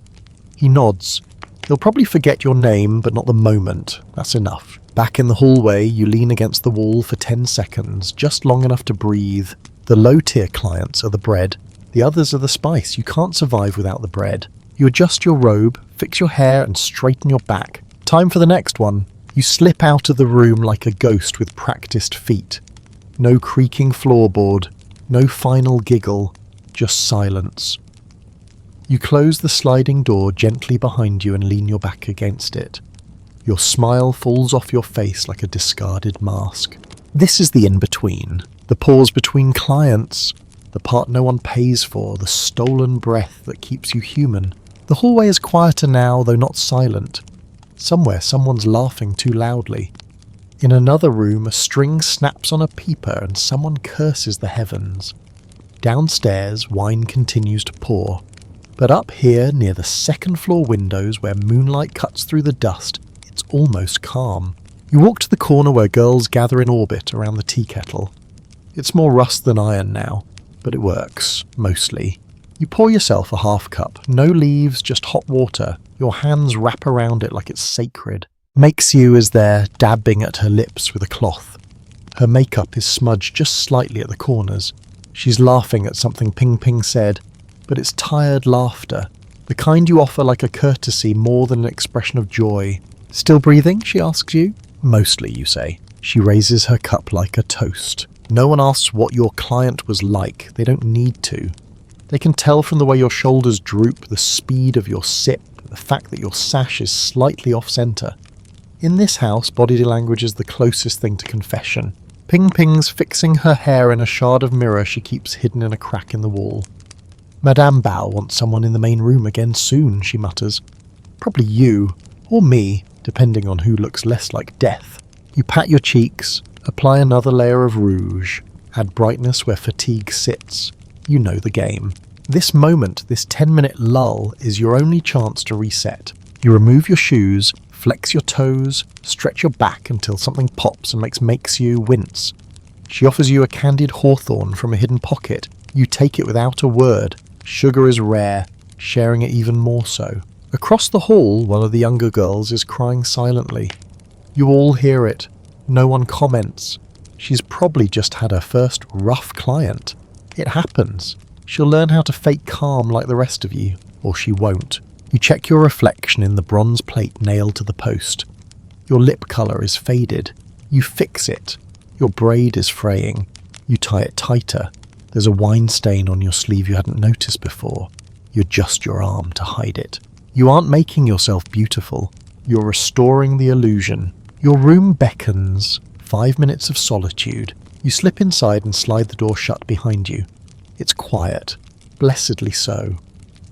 He nods. He'll probably forget your name, but not the moment. That's enough. Back in the hallway, you lean against the wall for 10 seconds, just long enough to breathe. The low-tier clients are the bread. The others are the spice. You can't survive without the bread. You adjust your robe, fix your hair, and straighten your back. Time for the next one. You slip out of the room like a ghost with practiced feet. No creaking floorboard, no final giggle, just silence. You close the sliding door gently behind you and lean your back against it. Your smile falls off your face like a discarded mask. This is the in-between, the pause between clients, the part no one pays for, the stolen breath that keeps you human. The hallway is quieter now, though not silent. Somewhere someone's laughing too loudly. In another room, a string snaps on a peeper and someone curses the heavens. Downstairs, wine continues to pour. But up here, near the second floor windows where moonlight cuts through the dust, it's almost calm. You walk to the corner where girls gather in orbit around the tea kettle. It's more rust than iron now, but it works, mostly. You pour yourself a half cup, no leaves, just hot water. Your hands wrap around it like it's sacred. Makes-you is there, dabbing at her lips with a cloth. Her makeup is smudged just slightly at the corners. She's laughing at something Ping Ping said, but it's tired laughter, the kind you offer like a courtesy more than an expression of joy. Still breathing, she asks you? Mostly, you say. She raises her cup like a toast. No one asks what your client was like. They don't need to. They can tell from the way your shoulders droop, the speed of your sip, the fact that your sash is slightly off-center. In this house, body language is the closest thing to confession. Ping Ping's fixing her hair in a shard of mirror she keeps hidden in a crack in the wall. Madame Bao wants someone in the main room again soon, she mutters. Probably you, or me, depending on who looks less like death. You pat your cheeks, apply another layer of rouge, add brightness where fatigue sits. You know the game. This moment, this 10-minute lull, is your only chance to reset. You remove your shoes, flex your toes, stretch your back until something pops and makes you wince. She offers you a candied hawthorn from a hidden pocket. You take it without a word. Sugar is rare, sharing it even more so. Across the hall, one of the younger girls is crying silently. You all hear it. No one comments. She's probably just had her first rough client. It happens. She'll learn how to fake calm like the rest of you, or she won't. You check your reflection in the bronze plate nailed to the post. Your lip colour is faded. You fix it. Your braid is fraying. You tie it tighter. There's a wine stain on your sleeve you hadn't noticed before. You adjust your arm to hide it. You aren't making yourself beautiful. You're restoring the illusion. Your room beckons. 5 minutes of solitude. You slip inside and slide the door shut behind you. It's quiet. Blessedly so.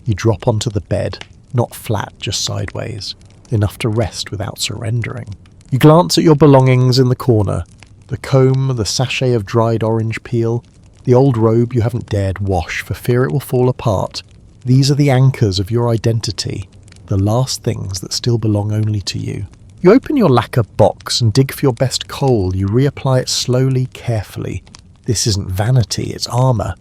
You drop onto the bed, not flat, just sideways. Enough to rest without surrendering. You glance at your belongings in the corner. The comb, the sachet of dried orange peel, the old robe you haven't dared wash for fear it will fall apart. These are the anchors of your identity, the last things that still belong only to you. You open your lacquer box and dig for your best coal. You reapply it slowly, carefully. This isn't vanity, it's armour.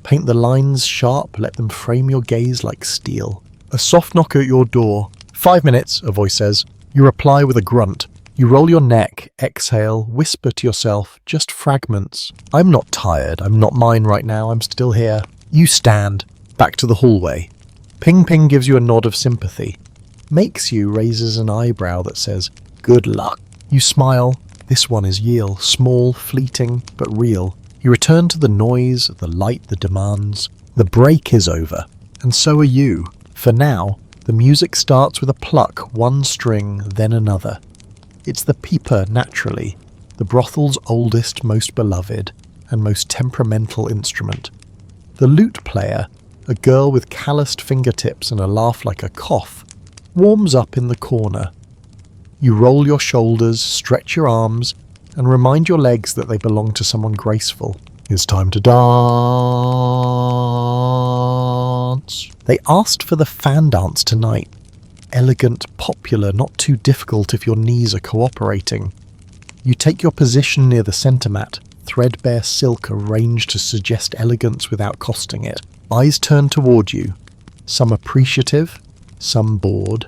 Paint the lines sharp, let them frame your gaze like steel. A soft knock at your door. 5 minutes, a voice says. You reply with a grunt. You roll your neck, exhale, whisper to yourself, just fragments. I'm not tired, I'm not mine right now, I'm still here. You stand, back to the hallway. Ping Ping gives you a nod of sympathy. Makes-you raises an eyebrow that says, good luck. You smile. This one is Yale, small, fleeting, but real. You return to the noise, the light, the demands. The break is over, and so are you. For now, the music starts with a pluck, one string, then another. It's the peeper, naturally, the brothel's oldest, most beloved, and most temperamental instrument. The lute player, a girl with calloused fingertips and a laugh like a cough, warms up in the corner. You roll your shoulders, stretch your arms, and remind your legs that they belong to someone graceful. It's time to dance. They asked for the fan dance tonight. Elegant, popular, not too difficult if your knees are cooperating. You take your position near the centre mat, threadbare silk arranged to suggest elegance without costing it. Eyes turn toward you, some appreciative, some bored,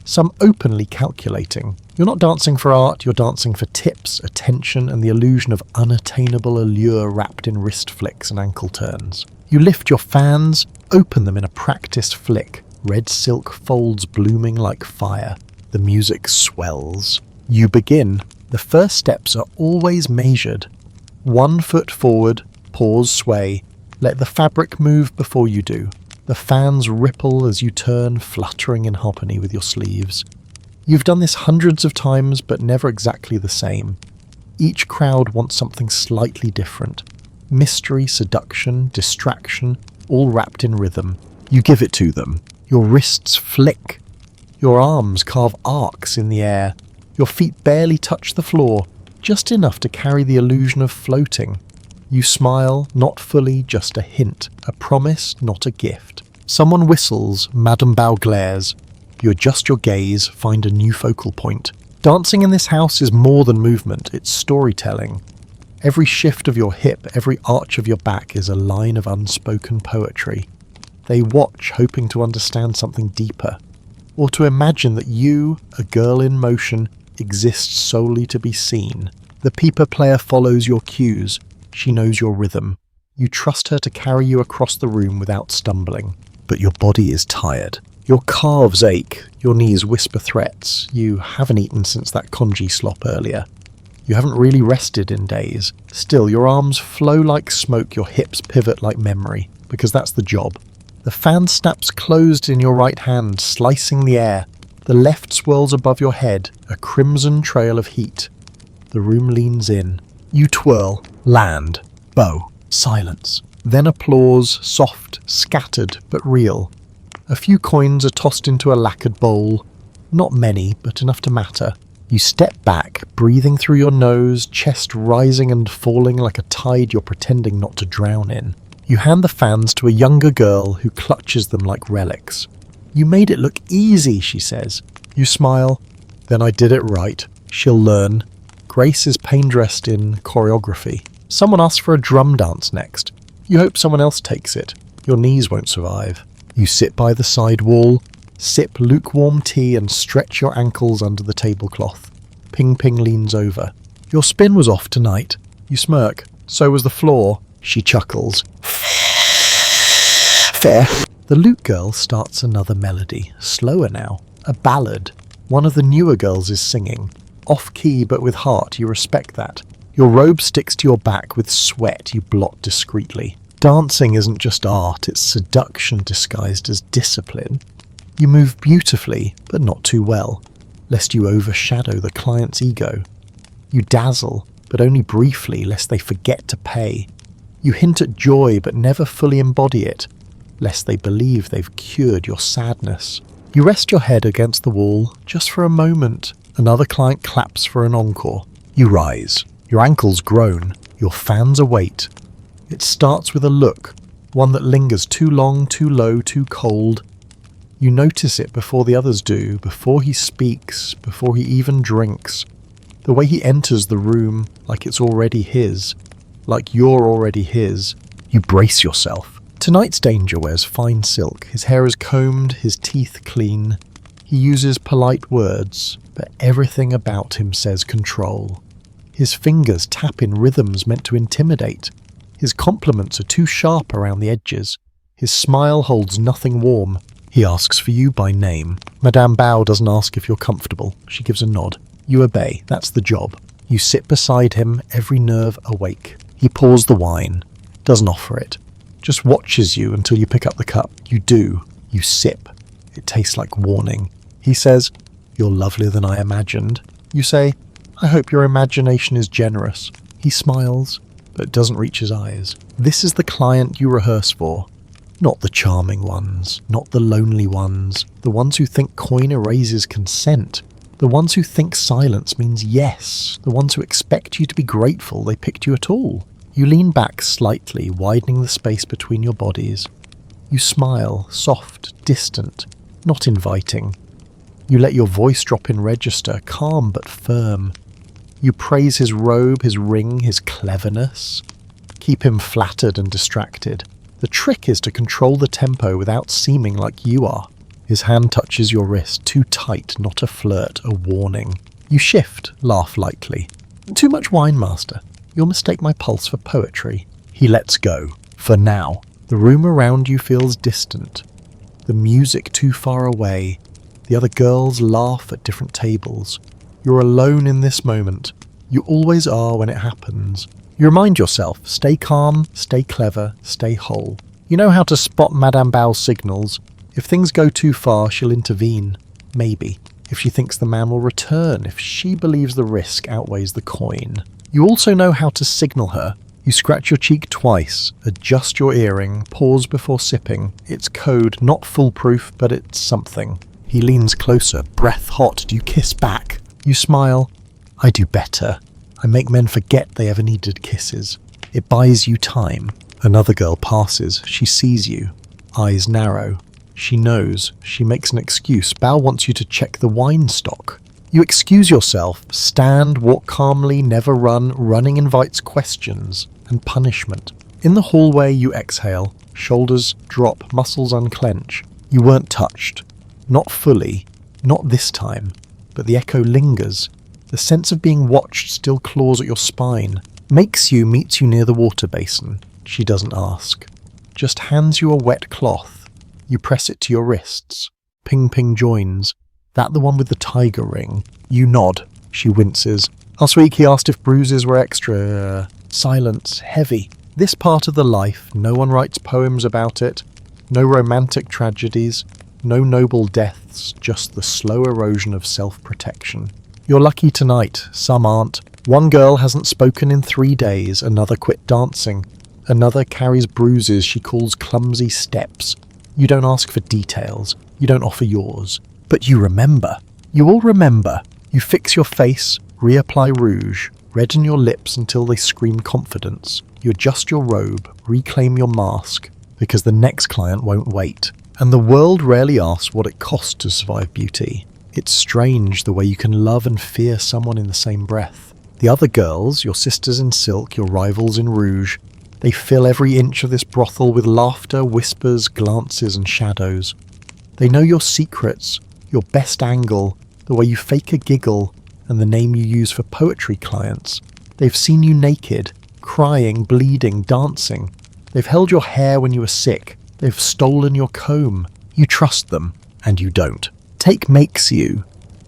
some openly calculating. You're not dancing for art, you're dancing for tips, attention, and the illusion of unattainable allure wrapped in wrist flicks and ankle turns. You lift your fans, open them in a practiced flick, red silk folds blooming like fire. The music swells. You begin. The first steps are always measured. 1 foot forward, pause, sway. Let the fabric move before you do. The fans ripple as you turn, fluttering in harmony with your sleeves. You've done this hundreds of times, but never exactly the same. Each crowd wants something slightly different. Mystery, seduction, distraction, all wrapped in rhythm. You give it to them. Your wrists flick. Your arms carve arcs in the air. Your feet barely touch the floor, just enough to carry the illusion of floating. You smile, not fully, just a hint, a promise, not a gift. Someone whistles, Madame Bao glares. You adjust your gaze, find a new focal point. Dancing in this house is more than movement, it's storytelling. Every shift of your hip, every arch of your back is a line of unspoken poetry. They watch, hoping to understand something deeper, or to imagine that you, a girl in motion, exists solely to be seen. The pipa player follows your cues. She knows your rhythm. You trust her to carry you across the room without stumbling. But your body is tired. Your calves ache. Your knees whisper threats. You haven't eaten since that congee slop earlier. You haven't really rested in days. Still, your arms flow like smoke, your hips pivot like memory, because that's the job. The fan snaps closed in your right hand, slicing the air. The left swirls above your head, a crimson trail of heat. The room leans in. You twirl, land, bow, silence. Then applause, soft, scattered, but real. A few coins are tossed into a lacquered bowl. Not many, but enough to matter. You step back, breathing through your nose, chest rising and falling like a tide you're pretending not to drown in. You hand the fans to a younger girl who clutches them like relics. "You made it look easy," she says. You smile. "Then I did it right. She'll learn." Grace is pain-dressed in choreography. Someone asks for a drum dance next. You hope someone else takes it. Your knees won't survive. You sit by the side wall, sip lukewarm tea and stretch your ankles under the tablecloth. Ping Ping leans over. "Your spin was off tonight." You smirk. "So was the floor." She chuckles. "Fair." The lute girl starts another melody, slower now, a ballad. One of the newer girls is singing. Off-key but with heart, you respect that. Your robe sticks to your back with sweat you blot discreetly. Dancing isn't just art, it's seduction disguised as discipline. You move beautifully, but not too well, lest you overshadow the client's ego. You dazzle, but only briefly, lest they forget to pay. You hint at joy, but never fully embody it, lest they believe they've cured your sadness. You rest your head against the wall, just for a moment. Another client claps for an encore. You rise. Your ankles groan. Your fans await. It starts with a look, one that lingers too long, too low, too cold. You notice it before the others do, before he speaks, before he even drinks. The way he enters the room, like it's already his, like you're already his. You brace yourself. Tonight's danger wears fine silk. His hair is combed, his teeth clean. He uses polite words, but everything about him says control. His fingers tap in rhythms meant to intimidate. His compliments are too sharp around the edges. His smile holds nothing warm. He asks for you by name. Madame Bao doesn't ask if you're comfortable. She gives a nod. You obey. That's the job. You sit beside him, every nerve awake. He pours the wine. Doesn't offer it. Just watches you until you pick up the cup. You do. You sip. It tastes like warning. He says, "You're lovelier than I imagined." You say, "I hope your imagination is generous." He smiles, but doesn't reach his eyes. This is the client you rehearse for. Not the charming ones, not the lonely ones, the ones who think coin erases consent, the ones who think silence means yes, the ones who expect you to be grateful they picked you at all. You lean back slightly, widening the space between your bodies. You smile, soft, distant, not inviting. You let your voice drop in register, calm but firm. You praise his robe, his ring, his cleverness. Keep him flattered and distracted. The trick is to control the tempo without seeming like you are. His hand touches your wrist, too tight, not a flirt, a warning. You shift, laugh lightly. "Too much wine, master. You'll mistake my pulse for poetry." He lets go. For now. The room around you feels distant. The music too far away. The other girls laugh at different tables. You're alone in this moment. You always are when it happens. You remind yourself, stay calm, stay clever, stay whole. You know how to spot Madame Bao's signals. If things go too far, she'll intervene. Maybe. If she thinks the man will return, if she believes the risk outweighs the coin. You also know how to signal her. You scratch your cheek twice, adjust your earring, pause before sipping. It's code, not foolproof, but it's something. He leans closer, breath hot. Do you kiss back? You smile. I do better. I make men forget they ever needed kisses. It buys you time. Another girl passes. She sees you. Eyes narrow. She knows. She makes an excuse. Bao wants you to check the wine stock. You excuse yourself, stand, walk calmly, never run. Running invites questions and punishment. In the hallway you exhale, shoulders drop, muscles unclench. You weren't touched. Not fully, not this time, but the echo lingers. The sense of being watched still claws at your spine. Meets you near the water basin. She doesn't ask. Just hands you a wet cloth. You press it to your wrists. Ping Ping joins. That the one with the tiger ring? You nod. She winces. Last week he asked if bruises were extra. Silence. Heavy. This part of the life, no one writes poems about it. No romantic tragedies. No noble deaths. Just the slow erosion of self-protection. You're lucky tonight. Some aren't. One girl hasn't spoken in 3 days. Another quit dancing. Another carries bruises she calls clumsy steps. You don't ask for details. You don't offer yours. But you remember. You all remember. You fix your face, reapply rouge, redden your lips until they scream confidence. You adjust your robe, reclaim your mask, because the next client won't wait. And the world rarely asks what it costs to survive beauty. It's strange the way you can love and fear someone in the same breath. The other girls, your sisters in silk, your rivals in rouge, they fill every inch of this brothel with laughter, whispers, glances and shadows. They know your secrets, your best angle, the way you fake a giggle, and the name you use for poetry clients. They've seen you naked, crying, bleeding, dancing. They've held your hair when you were sick. They've stolen your comb. You trust them, and you don't. Take Makes You.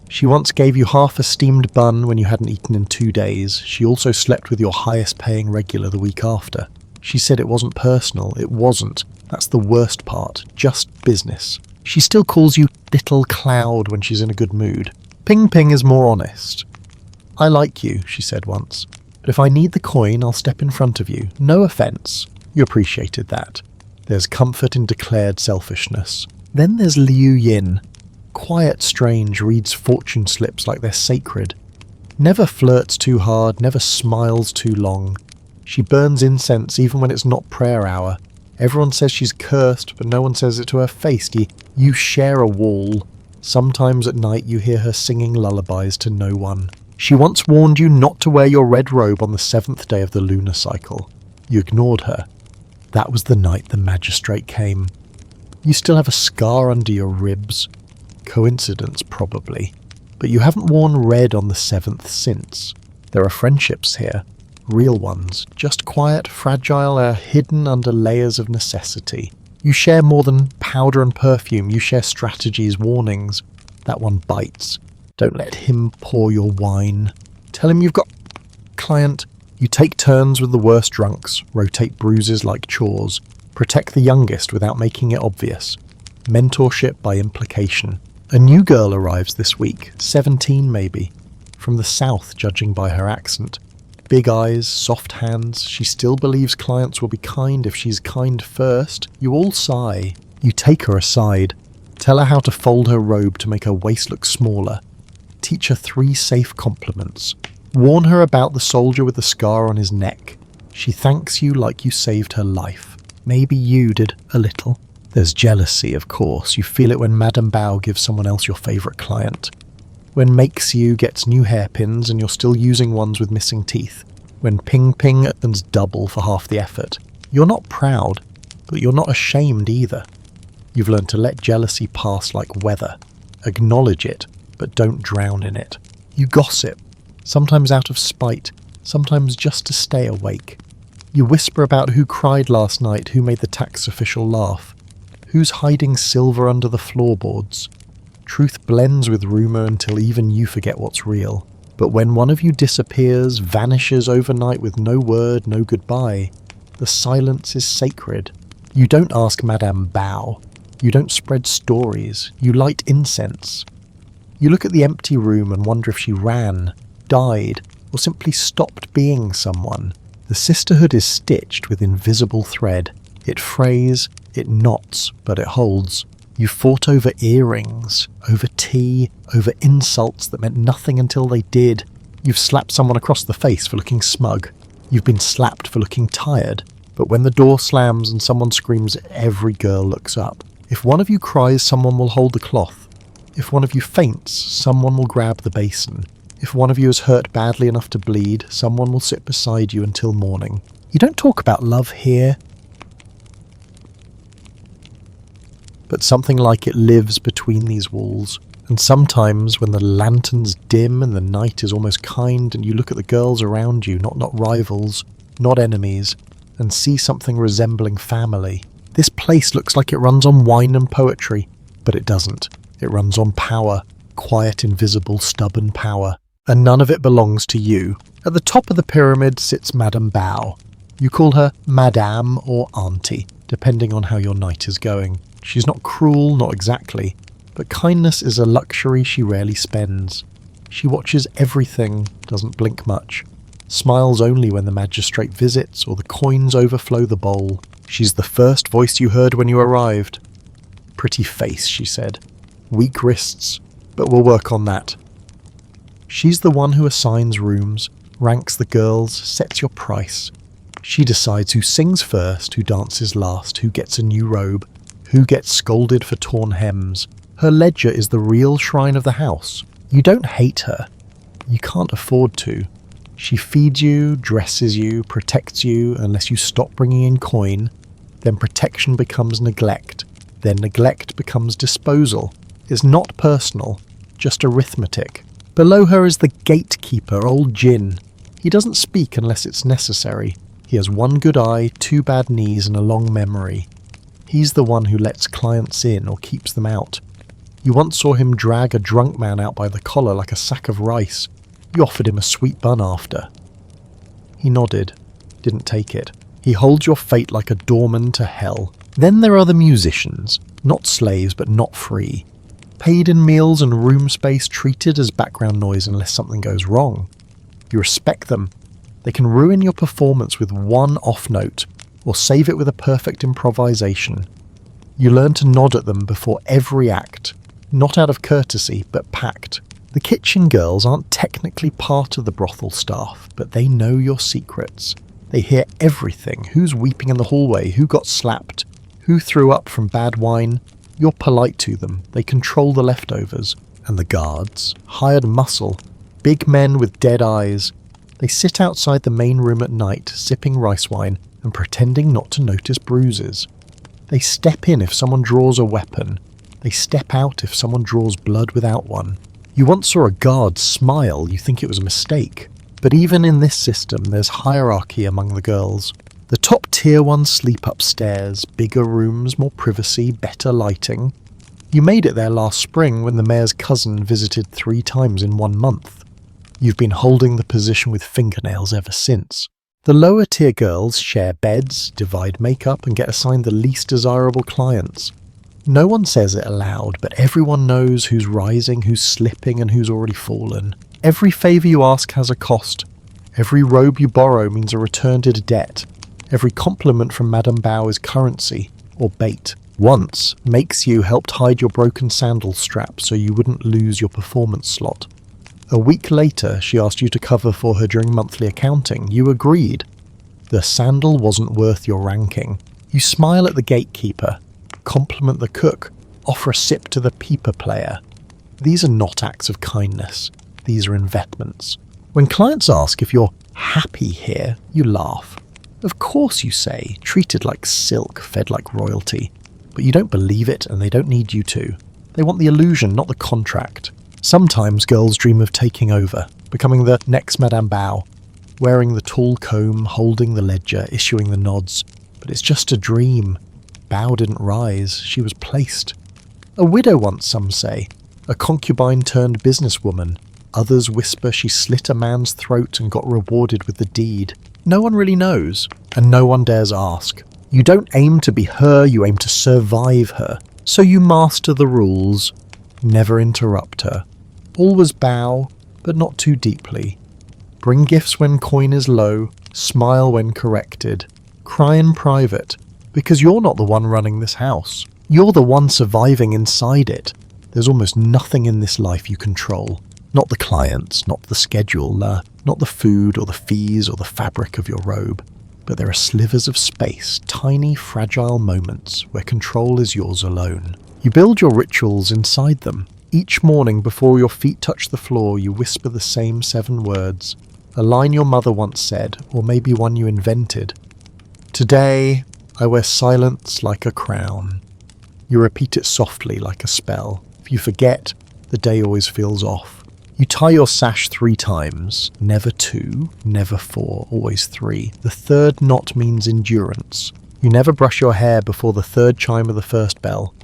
She once gave you half a steamed bun when you hadn't eaten in 2 days. She also slept with your highest paying regular the week after. She said it wasn't personal. It wasn't. That's the worst part. Just business. She still calls you Little Cloud when she's in a good mood. Ping Ping is more honest. I like you, she said once. But if I need the coin, I'll step in front of you. No offence. You appreciated that. There's comfort in declared selfishness. Then there's Liu Yin. Quiet, strange, reads fortune slips like they're sacred. Never flirts too hard, never smiles too long. She burns incense even when it's not prayer hour. Everyone says she's cursed, but no one says it to her face. You share a wall. Sometimes at night you hear her singing lullabies to no one. She once warned you not to wear your red robe on the 7th day of the lunar cycle. You ignored her. That was the night the magistrate came. You still have a scar under your ribs. Coincidence, probably. But you haven't worn red on the 7th since. There are friendships here. Real ones, just quiet, fragile, hidden under layers of necessity. You share more than powder and perfume. You share strategies, warnings. That one bites. Don't let him pour your wine. Tell him you've got client. You take turns with the worst drunks, rotate bruises like chores. Protect the youngest without making it obvious. Mentorship by implication. A new girl arrives this week, 17 maybe. From the south, judging by her accent. Big eyes, soft hands. She still believes clients will be kind if she's kind first. You all sigh. You take her aside. Tell her how to fold her robe to make her waist look smaller. Teach her 3 safe compliments. Warn her about the soldier with the scar on his neck. She thanks you like you saved her life. Maybe you did a little. There's jealousy, of course. You feel it when Madame Bao gives someone else your favourite client. When Makes You gets new hairpins and you're still using ones with missing teeth. When Ping Ping earns double for half the effort. You're not proud, but you're not ashamed either. You've learned to let jealousy pass like weather. Acknowledge it, but don't drown in it. You gossip, sometimes out of spite, sometimes just to stay awake. You whisper about who cried last night, who made the tax official laugh, who's hiding silver under the floorboards. Truth blends with rumour until even you forget what's real. But when one of you disappears, vanishes overnight with no word, no goodbye, the silence is sacred. You don't ask Madame Bao. You don't spread stories. You light incense. You look at the empty room and wonder if she ran, died, or simply stopped being someone. The sisterhood is stitched with invisible thread. It frays, it knots, but it holds. You fought over earrings, over tea, over insults that meant nothing until they did. You've slapped someone across the face for looking smug. You've been slapped for looking tired. But when the door slams and someone screams, every girl looks up. If one of you cries, someone will hold the cloth. If one of you faints, someone will grab the basin. If one of you is hurt badly enough to bleed, someone will sit beside you until morning. You don't talk about love here. But something like it lives between these walls. And sometimes when the lanterns dim and the night is almost kind and you look at the girls around you, not rivals, not enemies, and see something resembling family. This place looks like it runs on wine and poetry, but it doesn't. It runs on power, quiet, invisible, stubborn power. And none of it belongs to you. At the top of the pyramid sits Madame Bao. You call her Madame or Auntie, depending on how your night is going. She's not cruel, not exactly, but kindness is a luxury she rarely spends. She watches everything, doesn't blink much, smiles only when the magistrate visits or the coins overflow the bowl. She's the first voice you heard when you arrived. Pretty face, she said. Weak wrists, but we'll work on that. She's the one who assigns rooms, ranks the girls, sets your price. She decides who sings first, who dances last, who gets a new robe, who gets scolded for torn hems. Her ledger is the real shrine of the house. You don't hate her. You can't afford to. She feeds you, dresses you, protects you unless you stop bringing in coin. Then protection becomes neglect. Then neglect becomes disposal. It's not personal, just arithmetic. Below her is the gatekeeper, old Jin. He doesn't speak unless it's necessary. He has one good eye, two bad knees, and a long memory. He's the one who lets clients in or keeps them out. You once saw him drag a drunk man out by the collar like a sack of rice. You offered him a sweet bun after. He nodded, didn't take it. He holds your fate like a doorman to hell. Then there are the musicians, not slaves but not free. Paid in meals and room space, treated as background noise unless something goes wrong. You respect them. They can ruin your performance with one off note, or save it with a perfect improvisation. You learn to nod at them before every act, not out of courtesy, but pact. The kitchen girls aren't technically part of the brothel staff, but they know your secrets. They hear everything: who's weeping in the hallway, who got slapped, who threw up from bad wine. You're polite to them. They control the leftovers. And the guards, hired muscle, big men with dead eyes. They sit outside the main room at night, sipping rice wine and pretending not to notice bruises. They step in if someone draws a weapon. They step out if someone draws blood without one. You once saw a guard smile, you think it was a mistake. But even in this system, there's hierarchy among the girls. The top tier ones sleep upstairs, bigger rooms, more privacy, better lighting. You made it there last spring when the mayor's cousin visited 3 times in 1 month. You've been holding the position with fingernails ever since. The lower tier girls share beds, divide makeup, and get assigned the least desirable clients. No one says it aloud, but everyone knows who's rising, who's slipping, and who's already fallen. Every favour you ask has a cost. Every robe you borrow means a return to debt. Every compliment from Madame Bao is currency, or bait. Once, Makes You helped hide your broken sandal strap so you wouldn't lose your performance slot. A week later, she asked you to cover for her during monthly accounting. You agreed. The sandal wasn't worth your ranking. You smile at the gatekeeper, compliment the cook, offer a sip to the peeper player. These are not acts of kindness. These are investments. When clients ask if you're happy here, you laugh. Of course, you say, treated like silk, fed like royalty. But you don't believe it, and they don't need you to. They want the illusion, not the contract. Sometimes girls dream of taking over, becoming the next Madame Bao, wearing the tall comb, holding the ledger, issuing the nods. But it's just a dream. Bao didn't rise, she was placed. A widow once, some say. a concubine turned businesswoman. Others whisper she slit a man's throat and got rewarded with the deed. No one really knows, and no one dares ask. You don't aim to be her, you aim to survive her. So you master the rules. Never interrupt her. Always bow, but not too deeply. Bring gifts when coin is low, smile when corrected. Cry in private, because you're not the one running this house. You're the one surviving inside it. There's almost nothing in this life you control. Not the clients, not the schedule, not the food or the fees or the fabric of your robe. But there are slivers of space, tiny, fragile moments where control is yours alone. You build your rituals inside them. Each morning before your feet touch the floor, you whisper the same 7 words. A line your mother once said, or maybe one you invented. Today, I wear silence like a crown. You repeat it softly like a spell. If you forget, the day always feels off. You tie your sash 3 times, never 2, never 4, always 3. The 3rd knot means endurance. You never brush your hair before the 3rd chime of the 1st bell.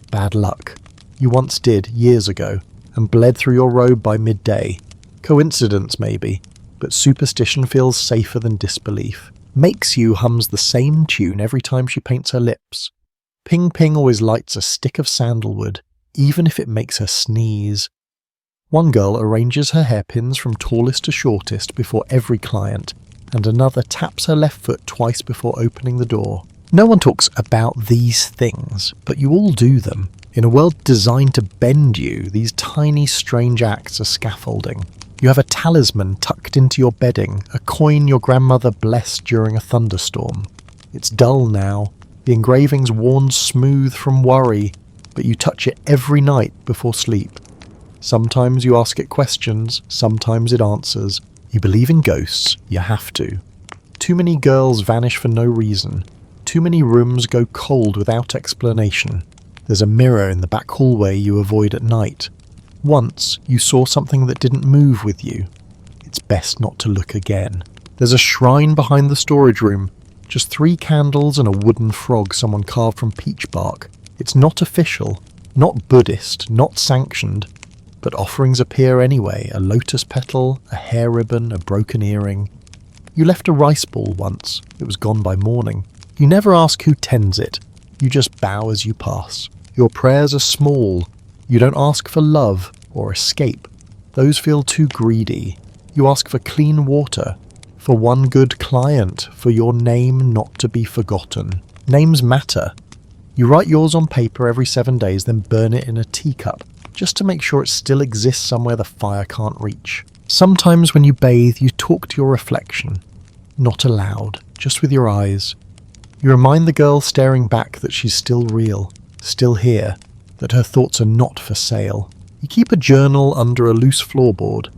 Bad luck. You once did, years ago, and bled through your robe by midday. Coincidence, maybe, but superstition feels safer than disbelief. Makes You hums the same tune every time she paints her lips. Ping Ping always lights a stick of sandalwood, even if it makes her sneeze. One girl arranges her hairpins from tallest to shortest before every client, and another taps her left foot twice before opening the door. No one talks about these things, but you all do them. In a world designed to bend you, these tiny, strange acts are scaffolding. You have a talisman tucked into your bedding, a coin your grandmother blessed during a thunderstorm. It's dull now. The engraving's worn smooth from worry, but you touch it every night before sleep. Sometimes you ask it questions, sometimes it answers. You believe in ghosts, you have to. Too many girls vanish for no reason. Too many rooms go cold without explanation. There's a mirror in the back hallway you avoid at night. Once, you saw something that didn't move with you. It's best not to look again. There's a shrine behind the storage room. Just 3 candles and a wooden frog someone carved from peach bark. It's not official, not Buddhist, not sanctioned. But offerings appear anyway, a lotus petal, a hair ribbon, a broken earring. You left a rice ball once, it was gone by morning. You never ask who tends it, you just bow as you pass. Your prayers are small, you don't ask for love or escape. Those feel too greedy. You ask for clean water, for one good client, for your name not to be forgotten. Names matter. You write yours on paper every 7 days, then burn it in a teacup, just to make sure it still exists somewhere the fire can't reach. Sometimes when you bathe, you talk to your reflection. Not aloud, just with your eyes. You remind the girl staring back that she's still real, still here, that her thoughts are not for sale. You keep a journal under a loose floorboard.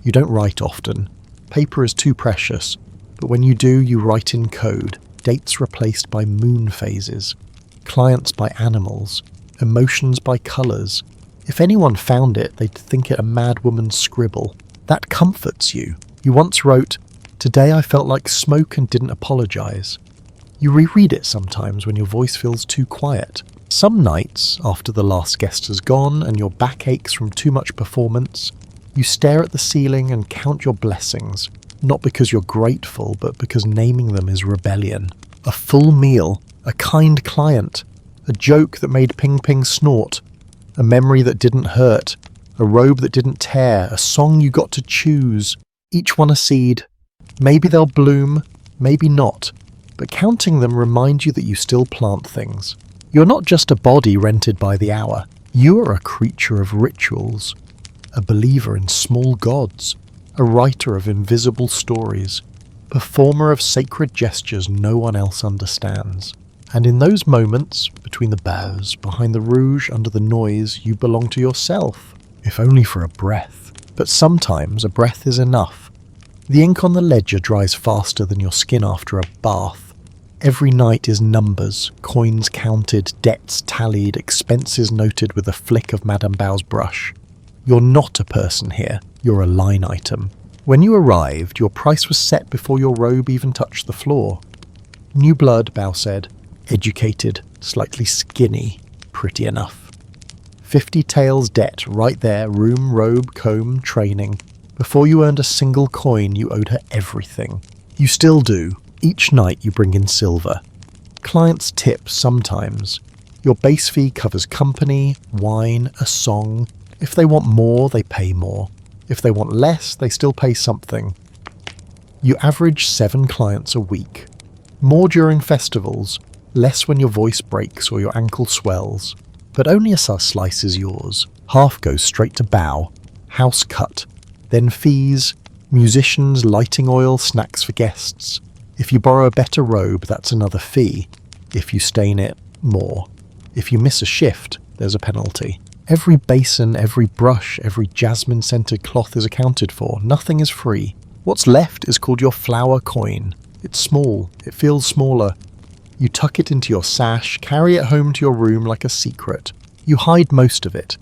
You don't write often. Paper is too precious, but when you do, you write in code. Dates replaced by moon phases. Clients by animals. Emotions by colours. If anyone found it, they'd think it a mad woman's scribble. That comforts you. You once wrote, "Today I felt like smoke and didn't apologise." You reread it sometimes when your voice feels too quiet. Some nights, after the last guest has gone and your back aches from too much performance, you stare at the ceiling and count your blessings, not because you're grateful, but because naming them is rebellion. A full meal, a kind client, a joke that made Ping Ping snort, a memory that didn't hurt, a robe that didn't tear, a song you got to choose, each one a seed. Maybe they'll bloom, maybe not, but counting them reminds you that you still plant things. You're not just a body rented by the hour, you are a creature of rituals, a believer in small gods, a writer of invisible stories, performer of sacred gestures no one else understands. And in those moments, between the bows, behind the rouge, under the noise, you belong to yourself, if only for a breath. But sometimes a breath is enough. The ink on the ledger dries faster than your skin after a bath. Every night is numbers, coins counted, debts tallied, expenses noted with a flick of Madame Bao's brush. You're not a person here, you're a line item. When you arrived, your price was set before your robe even touched the floor. New blood, Bao said. Educated, slightly skinny, pretty enough. 50 taels debt right there, room, robe, comb, training. Before you earned a single coin, you owed her everything. You still do. Each night you bring in silver. Clients tip sometimes. Your base fee covers company, wine, a song. If they want more, they pay more. If they want less, they still pay something. You average 7 clients a week. More during festivals, less when your voice breaks or your ankle swells. But only a slice is yours. Half goes straight to bow, house cut, then fees, musicians, lighting oil, snacks for guests. If you borrow a better robe, that's another fee. If you stain it, more. If you miss a shift, there's a penalty. Every basin, every brush, every jasmine-scented cloth is accounted for. Nothing is free. What's left is called your flower coin. It's small. It feels smaller. You tuck it into your sash, carry it home to your room like a secret. You hide most of it.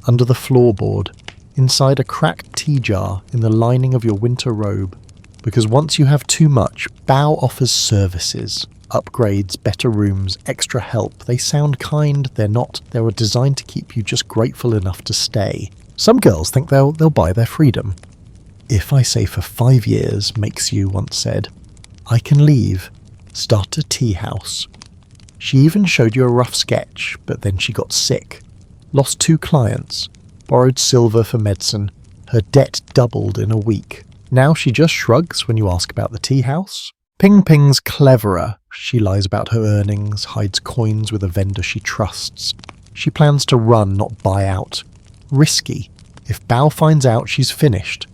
Under the floorboard. Inside a cracked tea jar in the lining of your winter robe. Because once you have too much, Bow offers services. Upgrades, better rooms, extra help. They sound kind, they're not. They were designed to keep you just grateful enough to stay. Some girls think they'll buy their freedom. If I say for 5 years, Makes You once said, I can leave. Start a tea house. She even showed you a rough sketch, but then she got sick. Lost 2 clients. Borrowed silver for medicine. Her debt doubled in a week. Now she just shrugs when you ask about the tea house. Ping Ping's cleverer. She lies about her earnings, hides coins with a vendor she trusts. She plans to run, not buy out. Risky. If Bao finds out, she's finished.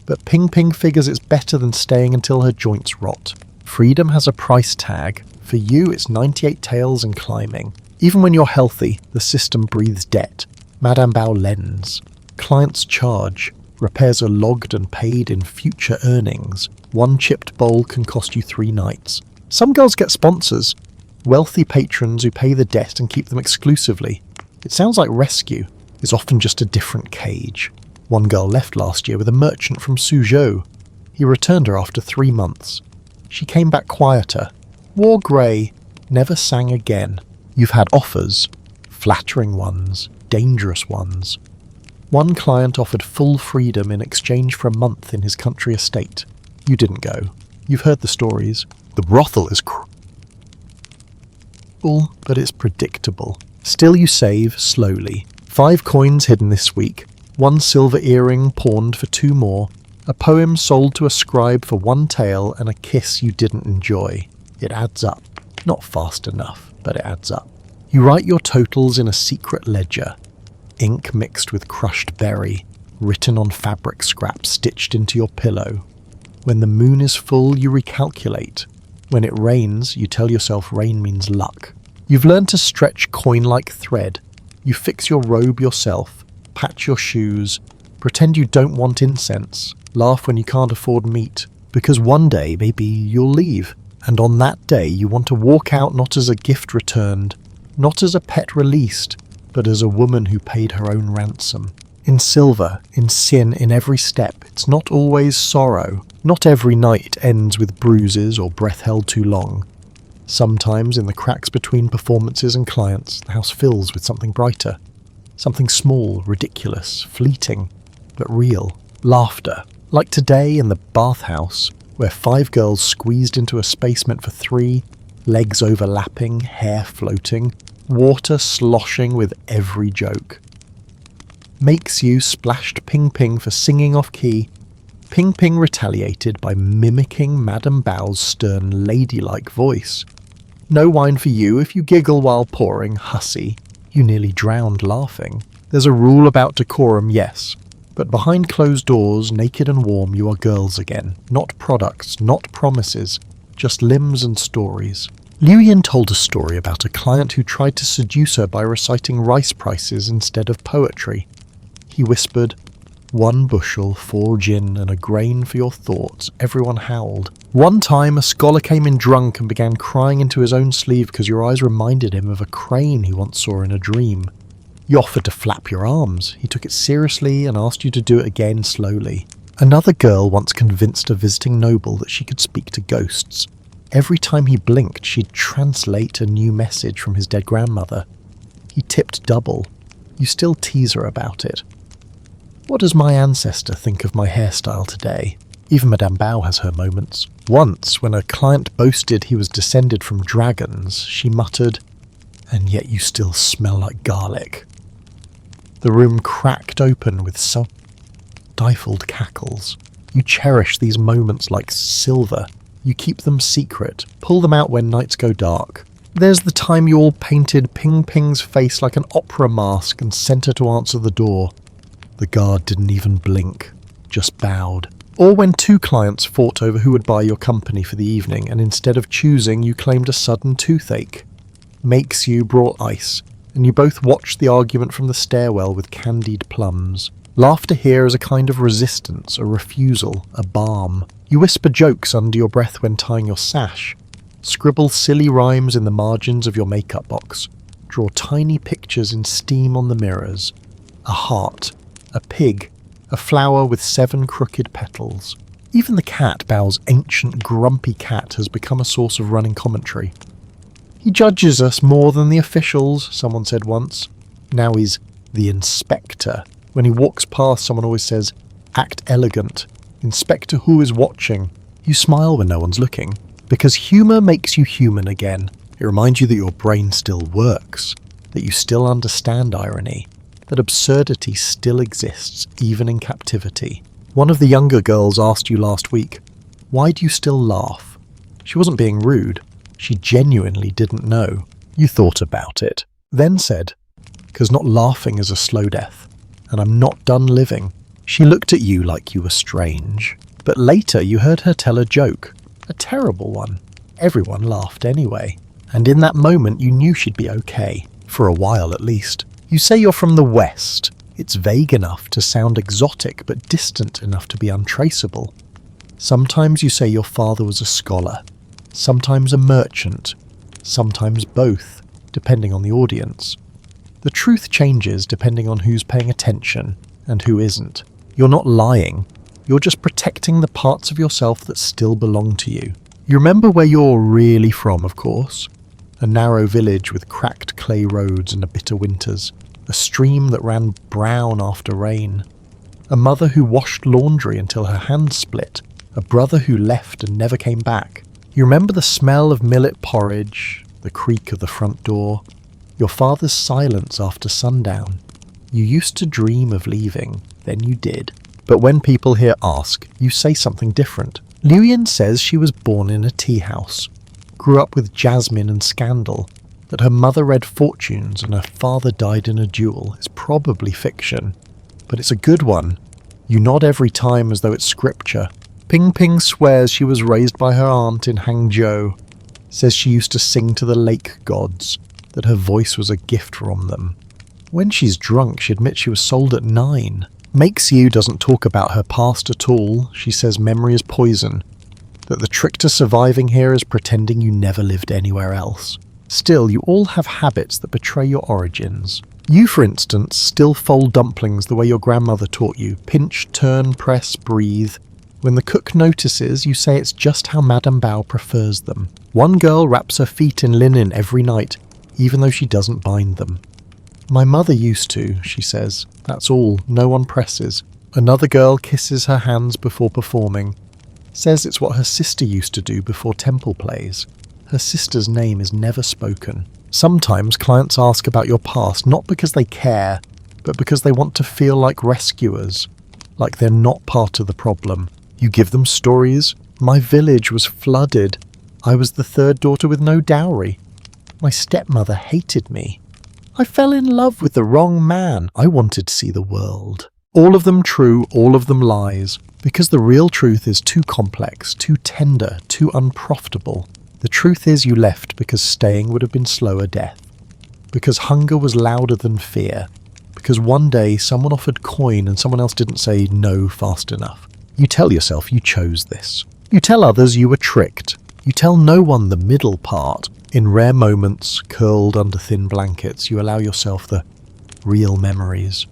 But Ping Ping figures it's better than staying until her joints rot. Freedom has a price tag. For you, it's 98 taels and climbing. Even when you're healthy, the system breathes debt. Madame Bao lends. Clients charge. Repairs are logged and paid in future earnings. 1 chipped bowl can cost you 3 nights. Some girls get sponsors. Wealthy patrons who pay the debt and keep them exclusively. It sounds like rescue. It's often just a different cage. One girl left last year with a merchant from Suzhou. He returned her after 3 months. She came back quieter. Wore grey. Never sang again. You've had offers. Flattering ones. Dangerous ones. One client offered full freedom in exchange for a month in his country estate. You didn't go. You've heard the stories. The brothel is cruel, but it's predictable. Still you save, slowly. 5 coins hidden this week. 1 silver earring pawned for 2 more. A poem sold to a scribe for 1 tael and a kiss you didn't enjoy. It adds up. Not fast enough, but it adds up. You write your totals in a secret ledger. Ink mixed with crushed berry, written on fabric scraps stitched into your pillow. When the moon is full, you recalculate. When it rains, you tell yourself rain means luck. You've learned to stretch coin like thread. You fix your robe yourself, patch your shoes, pretend you don't want incense, laugh when you can't afford meat, because one day maybe you'll leave. And on that day you want to walk out not as a gift returned, not as a pet released, but as a woman who paid her own ransom. In silver, in sin, in every step, it's not always sorrow. Not every night ends with bruises or breath held too long. Sometimes in the cracks between performances and clients, the house fills with something brighter. Something small, ridiculous, fleeting, but real. Laughter. Like today in the bathhouse, where 5 girls squeezed into a space meant for 3, legs overlapping, hair floating, water sloshing with every joke. Makes You splashed Ping Ping for singing off key. Ping Ping retaliated by mimicking Madame Bao's stern ladylike voice. No wine for you if you giggle while pouring, hussy. You nearly drowned laughing. There's a rule about decorum, yes. But behind closed doors, naked and warm, you are girls again. Not products, not promises. Just limbs and stories. Liu Yin told a story about a client who tried to seduce her by reciting rice prices instead of poetry. He whispered, 1 bushel, 4 gin, and a grain for your thoughts. Everyone howled. One time, a scholar came in drunk and began crying into his own sleeve because your eyes reminded him of a crane he once saw in a dream. You offered to flap your arms. He took it seriously and asked you to do it again slowly. Another girl once convinced a visiting noble that she could speak to ghosts. Every time he blinked, she'd translate a new message from his dead grandmother. He tipped double. You still tease her about it. What does my ancestor think of my hairstyle today? Even Madame Bao has her moments. Once, when a client boasted he was descended from dragons, she muttered, "And yet you still smell like garlic." The room cracked open with stifled cackles. You cherish these moments like silver. You keep them secret, pull them out when nights go dark. There's the time you all painted Ping Ping's face like an opera mask and sent her to answer the door. The guard didn't even blink, just bowed. Or when two clients fought over who would buy your company for the evening, and instead of choosing, you claimed a sudden toothache. Makes you brought ice, and you both watched the argument from the stairwell with candied plums. Laughter here is a kind of resistance, a refusal, a balm. You whisper jokes under your breath when tying your sash. Scribble silly rhymes in the margins of your makeup box. Draw tiny pictures in steam on the mirrors. A heart, a pig, a flower with 7 crooked petals. Even the cat, Bao's ancient, grumpy cat, has become a source of running commentary. "He judges us more than the officials," someone said once. Now he's the inspector. When he walks past, someone always says, "Act elegant. Inspector who is watching." You smile when no one's looking, because humour makes you human again. It reminds you that your brain still works, that you still understand irony, that absurdity still exists, even in captivity. One of the younger girls asked you last week, "Why do you still laugh?" She wasn't being rude. She genuinely didn't know. You thought about it, then said, "'Cause not laughing is a slow death, and I'm not done living." She looked at you like you were strange, but later you heard her tell a joke, a terrible one. Everyone laughed anyway, and in that moment you knew she'd be okay, for a while at least. You say you're from the West. It's vague enough to sound exotic, but distant enough to be untraceable. Sometimes you say your father was a scholar, sometimes a merchant, sometimes both, depending on the audience. The truth changes depending on who's paying attention and who isn't. You're not lying, you're just protecting the parts of yourself that still belong to you. You remember where you're really from, of course. A narrow village with cracked clay roads and bitter winters. A stream that ran brown after rain. A mother who washed laundry until her hands split. A brother who left and never came back. You remember the smell of millet porridge, the creak of the front door, your father's silence after sundown. You used to dream of leaving, then you did. But when people here ask, you say something different. Liuyan says she was born in a tea house, grew up with jasmine and scandal, that her mother read fortunes and her father died in a duel is probably fiction, but it's a good one. You nod every time as though it's scripture. Ping Ping swears she was raised by her aunt in Hangzhou, says she used to sing to the lake gods, that her voice was a gift from them. When she's drunk, she admits she was sold at 9. Makes You doesn't talk about her past at all. She says memory is poison, that the trick to surviving here is pretending you never lived anywhere else. Still, you all have habits that betray your origins. You, for instance, still fold dumplings the way your grandmother taught you. Pinch, turn, press, breathe. When the cook notices, you say it's just how Madame Bao prefers them. One girl wraps her feet in linen every night, even though she doesn't bind them. "My mother used to," she says. That's all, no one presses. Another girl kisses her hands before performing. Says it's what her sister used to do before temple plays. Her sister's name is never spoken. Sometimes clients ask about your past not because they care, but because they want to feel like rescuers, like they're not part of the problem. You give them stories. "My village was flooded. I was the 3rd daughter with no dowry. My stepmother hated me. I fell in love with the wrong man. I wanted to see the world." All of them true, all of them lies, because the real truth is too complex, too tender, too unprofitable. The truth is you left because staying would have been slower death, because hunger was louder than fear, because one day someone offered coin and someone else didn't say no fast enough. You tell yourself you chose this. You tell others you were tricked. You tell no one the middle part. In rare moments, curled under thin blankets, you allow yourself the real memories.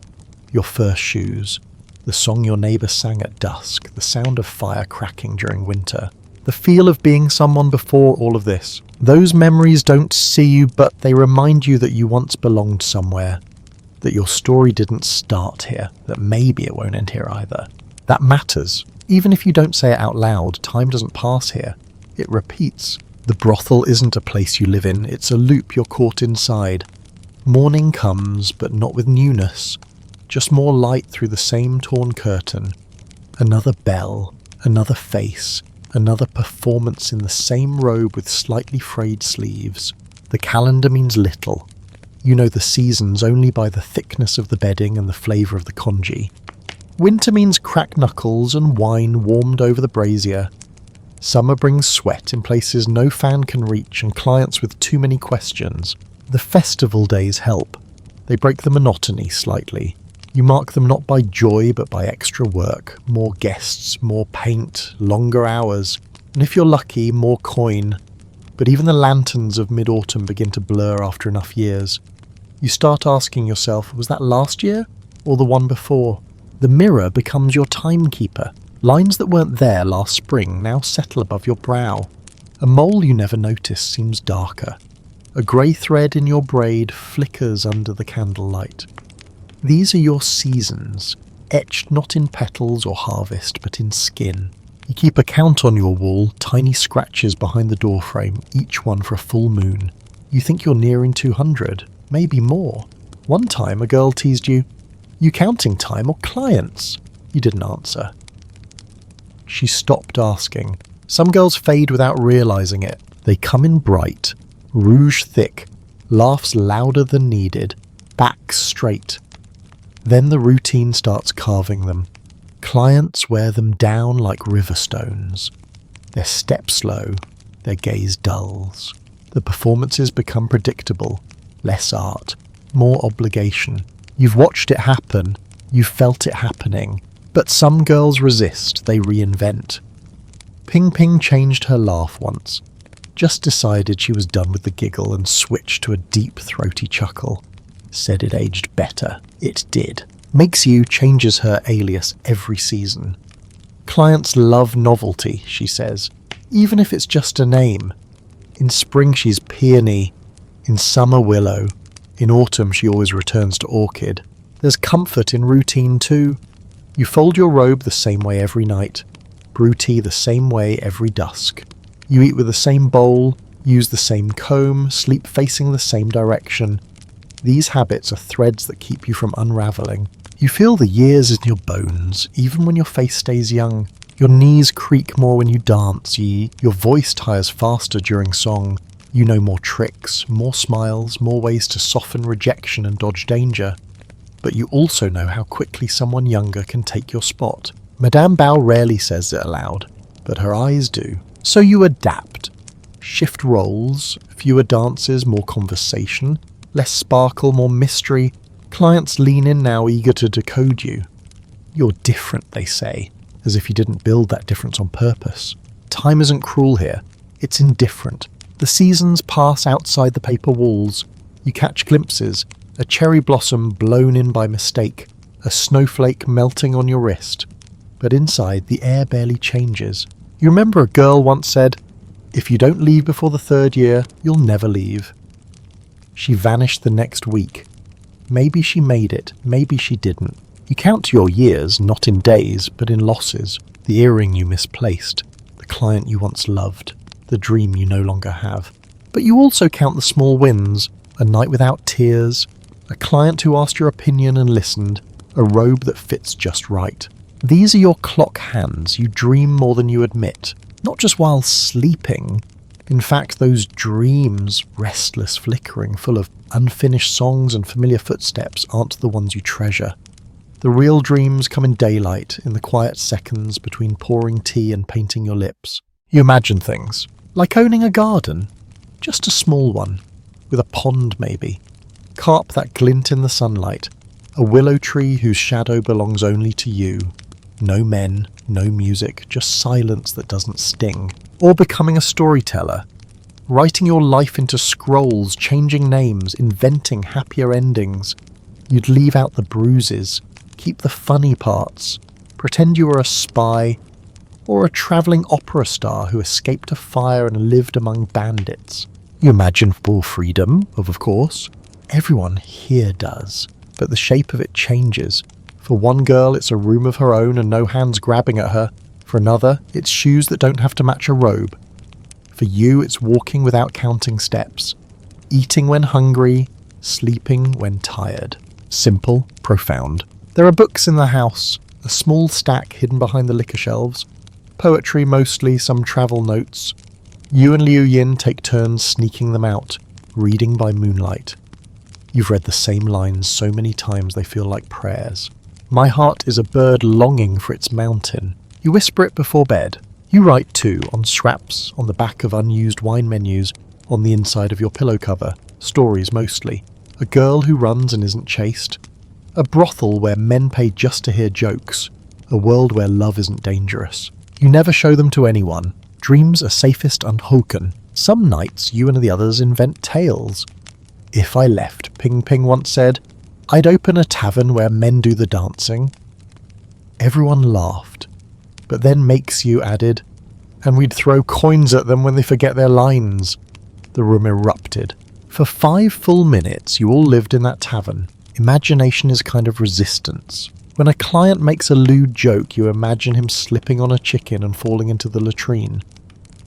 Your first shoes, the song your neighbour sang at dusk, the sound of fire cracking during winter, the feel of being someone before all of this. Those memories don't see you, but they remind you that you once belonged somewhere. that your story didn't start here, that maybe it won't end here either. That matters. Even if you don't say it out loud, time doesn't pass here. It repeats. The brothel isn't a place you live in, it's a loop you're caught inside. Morning comes, but not with newness. Just more light through the same torn curtain. Another bell, another face, another performance in the same robe with slightly frayed sleeves. The calendar means little. You know the seasons only by the thickness of the bedding and the flavour of the congee. Winter means cracked knuckles and wine warmed over the brazier. Summer brings sweat in places no fan can reach and clients with too many questions. The festival days help. They break the monotony slightly. You mark them not by joy but by extra work, more guests, more paint, longer hours, and if you're lucky, more coin. But even the lanterns of mid-autumn begin to blur after enough years. You start asking yourself, was that last year or the one before? The mirror becomes your timekeeper. Lines that weren't there last spring now settle above your brow. A mole you never noticed seems darker. A grey thread in your braid flickers under the candlelight. These are your seasons, etched not in petals or harvest, but in skin. You keep a count on your wall, tiny scratches behind the doorframe, each one for a full moon. You think you're nearing 200, maybe more. One time a girl teased you, "You counting time or clients?" You didn't answer. She stopped asking. Some girls fade without realising it. They come in bright, rouge thick, laughs louder than needed, backs straight. Then the routine starts carving them. Clients wear them down like river stones. Their step slow, their gaze dulls. The performances become predictable. Less art, more obligation. You've watched it happen, you've felt it happening. But some girls resist, they reinvent. Ping Ping changed her laugh once. Just decided she was done with the giggle and switched to a deep throaty chuckle. Said it aged better. It did. Makes You changes her alias every season. Clients love novelty, she says, even if it's just a name. In spring she's peony, in summer willow, in autumn she always returns to orchid. There's comfort in routine too. You fold your robe the same way every night, brew tea the same way every dusk. You eat with the same bowl, use the same comb, sleep facing the same direction. These habits are threads that keep you from unravelling. You feel the years in your bones, even when your face stays young. Your knees creak more when you dance, your voice tires faster during song. You know more tricks, more smiles, more ways to soften rejection and dodge danger. But you also know how quickly someone younger can take your spot. Madame Bao rarely says it aloud, but her eyes do. So you adapt. Shift roles, fewer dances, more conversation, less sparkle, more mystery. Clients lean in now, eager to decode you. You're different, they say, as if you didn't build that difference on purpose. Time isn't cruel here. It's indifferent. The seasons pass outside the paper walls. You catch glimpses, a cherry blossom blown in by mistake, a snowflake melting on your wrist. But inside, the air barely changes. You remember a girl once said, "If you don't leave before the 3rd year, you'll never leave." She vanished the next week. Maybe she made it, maybe she didn't. You count your years, not in days, but in losses. The earring you misplaced, the client you once loved, the dream you no longer have. But you also count the small wins, a night without tears, a client who asked your opinion and listened, a robe that fits just right. These are your clock hands. You dream more than you admit, not just while sleeping. In fact, those dreams, restless, flickering, full of unfinished songs and familiar footsteps, aren't the ones you treasure. The real dreams come in daylight, in the quiet seconds between pouring tea and painting your lips. You imagine things, like owning a garden, just a small one, with a pond maybe, carp that glint in the sunlight, a willow tree whose shadow belongs only to you. No men, no music, just silence that doesn't sting. Or becoming a storyteller, writing your life into scrolls, changing names, inventing happier endings. You'd leave out the bruises, keep the funny parts, pretend you were a spy, or a travelling opera star who escaped a fire and lived among bandits. You imagine full freedom, of course. Everyone here does. but the shape of it changes. For one girl, it's a room of her own and no hands grabbing at her. For another, it's shoes that don't have to match a robe. For you, it's walking without counting steps, eating when hungry, sleeping when tired. Simple, profound. There are books in the house, a small stack hidden behind the liquor shelves. Poetry mostly, some travel notes. You and Liu Yin take turns sneaking them out, reading by moonlight. You've read the same lines so many times they feel like prayers. My heart is a bird longing for its mountain. You whisper it before bed. You write too, on scraps, on the back of unused wine menus, on the inside of your pillow cover. Stories mostly. A girl who runs and isn't chased. A brothel where men pay just to hear jokes. A world where love isn't dangerous. You never show them to anyone. Dreams are safest unhoken. Some nights you and the others invent tales. If I left, Ping Ping once said, I'd open a tavern where men do the dancing. Everyone laughed, but then Makes You added, and we'd throw coins at them when they forget their lines. The room erupted. For 5 full minutes you all lived in that tavern. Imagination is a kind of resistance. When a client makes a lewd joke, you imagine him slipping on a chicken and falling into the latrine.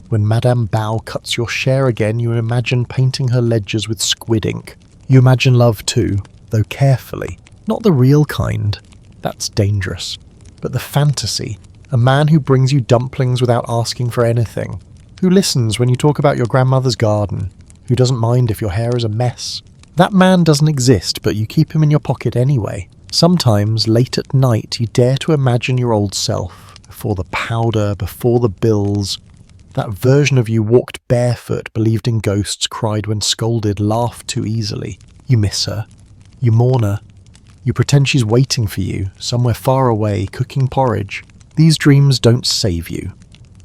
When Madame Bao cuts your share again, you imagine painting her ledgers with squid ink. You imagine love too, though carefully. Not the real kind. That's dangerous. But the fantasy. A man who brings you dumplings without asking for anything. Who listens when you talk about your grandmother's garden. Who doesn't mind if your hair is a mess. That man doesn't exist, but you keep him in your pocket anyway. Sometimes, late at night, you dare to imagine your old self. Before the powder, before the bills. That version of you walked barefoot, believed in ghosts, cried when scolded, laughed too easily. You miss her. You mourn her. You pretend she's waiting for you, somewhere far away, cooking porridge. These dreams don't save you,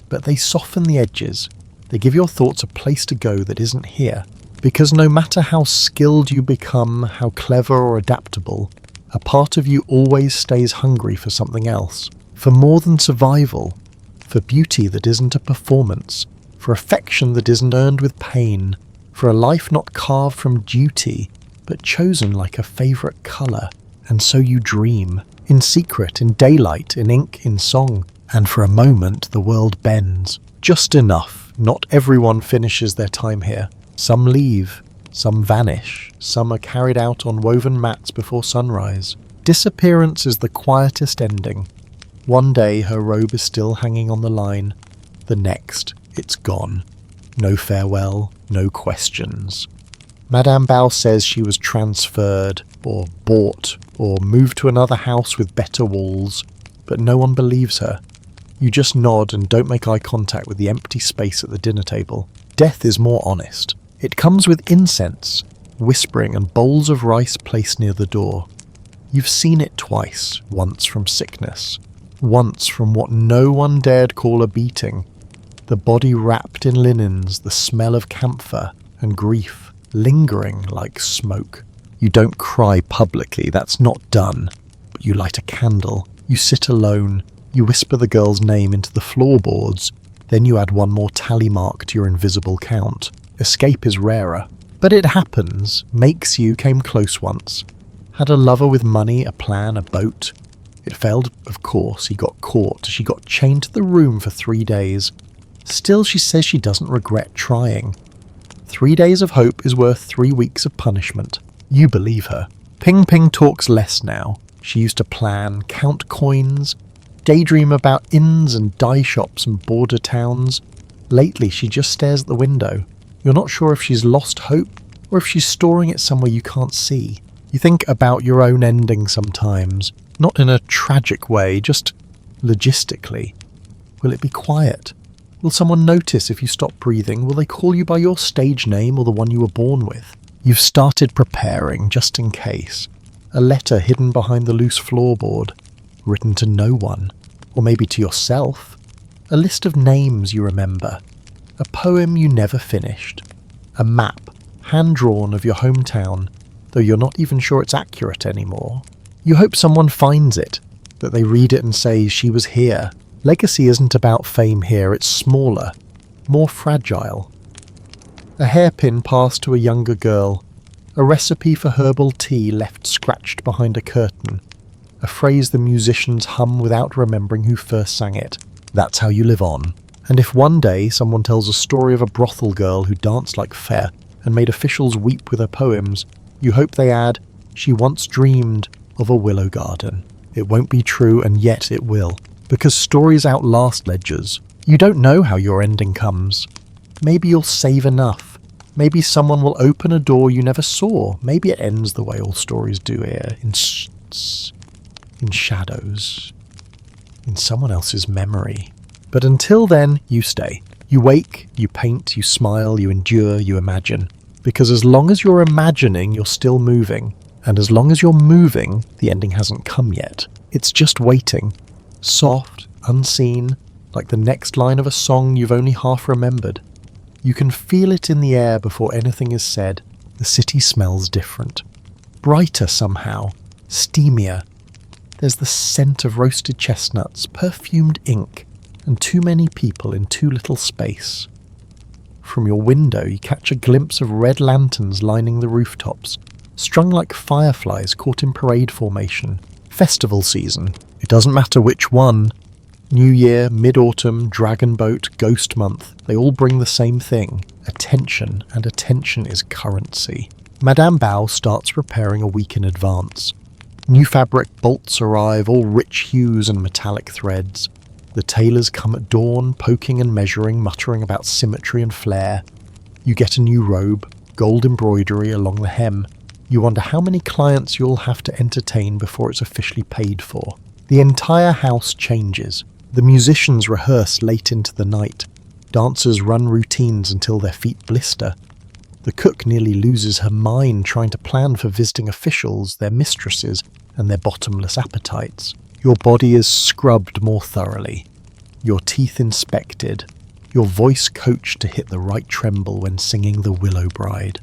but they soften the edges. They give your thoughts a place to go that isn't here. Because no matter how skilled you become, how clever or adaptable, a part of you always stays hungry for something else. For more than survival. For beauty that isn't a performance. For affection that isn't earned with pain. For a life not carved from duty, but chosen like a favourite colour. And so you dream. In secret, in daylight, in ink, in song. And for a moment the world bends. Just enough. Not everyone finishes their time here. Some leave. Some vanish. Some are carried out on woven mats before sunrise. Disappearance is the quietest ending. One day her robe is still hanging on the line. The next, it's gone. No farewell, no questions. Madame Bao says she was transferred, or bought, or moved to another house with better walls, but no one believes her. You just nod and don't make eye contact with the empty space at the dinner table. Death is more honest. It comes with incense, whispering, and bowls of rice placed near the door. You've seen it twice, once from sickness, once from what no one dared call a beating. The body wrapped in linens, the smell of camphor, and grief, lingering like smoke. You don't cry publicly, that's not done. But you light a candle, you sit alone, you whisper the girl's name into the floorboards, then you add one more tally mark to your invisible count. Escape is rarer. But it happens. Makes You came close once. Had a lover with money, a plan, a boat. It failed, of course. He got caught. She got chained to the room for 3 days. Still, she says she doesn't regret trying. 3 days of hope is worth 3 weeks of punishment. You believe her. Ping Ping talks less now. She used to plan, count coins, daydream about inns and dye shops and border towns. Lately, she just stares at the window. You're not sure if she's lost hope or if she's storing it somewhere you can't see. You think about your own ending sometimes, not in a tragic way, just logistically. Will it be quiet? Will someone notice if you stop breathing? Will they call you by your stage name or the one you were born with? You've started preparing, just in case. A letter hidden behind the loose floorboard, written to no one, or maybe to yourself. A list of names you remember. A poem you never finished. A map, hand-drawn, of your hometown, though you're not even sure it's accurate anymore. You hope someone finds it, that they read it and say, she was here. Legacy isn't about fame here, it's smaller, more fragile. A hairpin passed to a younger girl, A recipe for herbal tea left scratched behind a curtain. A phrase the musicians hum without remembering who first sang it. That's how you live on. And if one day someone tells a story of a brothel girl who danced like Fair and made officials weep with her poems, you hope they add, she once dreamed of a willow garden. It won't be true, and yet it will. Because stories outlast ledgers. You don't know how your ending comes. Maybe you'll save enough. Maybe someone will open a door you never saw. Maybe it ends the way all stories do here, in shadows, in someone else's memory. But until then, you stay. You wake, you paint, you smile, you endure, you imagine. Because as long as you're imagining, you're still moving. And as long as you're moving, the ending hasn't come yet. It's just waiting. Soft, unseen, like the next line of a song you've only half remembered. You can feel it in the air before anything is said. The city smells different. Brighter somehow. Steamier. There's the scent of roasted chestnuts, perfumed ink, and too many people in too little space. From your window you catch a glimpse of red lanterns lining the rooftops, strung like fireflies caught in parade formation. Festival season. It doesn't matter which one. New Year, Mid-Autumn, Dragon Boat, Ghost Month, they all bring the same thing. Attention, and attention is currency. Madame Bao starts preparing a week in advance. New fabric bolts arrive, all rich hues and metallic threads. The tailors come at dawn, poking and measuring, muttering about symmetry and flair. You get a new robe, gold embroidery along the hem. You wonder how many clients you'll have to entertain before it's officially paid for. The entire house changes. The musicians rehearse late into the night. Dancers run routines until their feet blister. The cook nearly loses her mind trying to plan for visiting officials, their mistresses, and their bottomless appetites. Your body is scrubbed more thoroughly. Your teeth inspected. Your voice coached to hit the right tremble when singing The Willow Bride.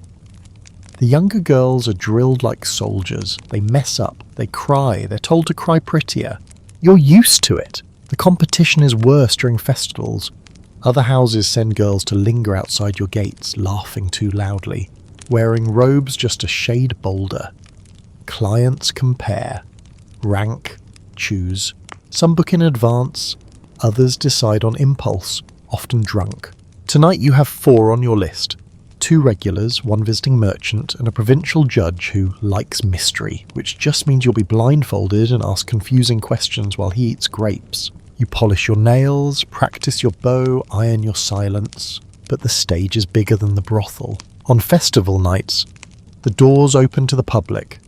The younger girls are drilled like soldiers. They mess up. They cry. They're told to cry prettier. You're used to it. The competition is worse during festivals. Other houses send girls to linger outside your gates, laughing too loudly, wearing robes just a shade bolder. Clients compare. Rank. Choose. Some book in advance. Others decide on impulse, often drunk. Tonight you have 4 on your list. 2 regulars, 1 visiting merchant, and a provincial judge who likes mystery, which just means you'll be blindfolded and ask confusing questions while he eats grapes. You polish your nails, practice your bow, iron your silence, but the stage is bigger than the brothel. On festival nights, the doors open to the public.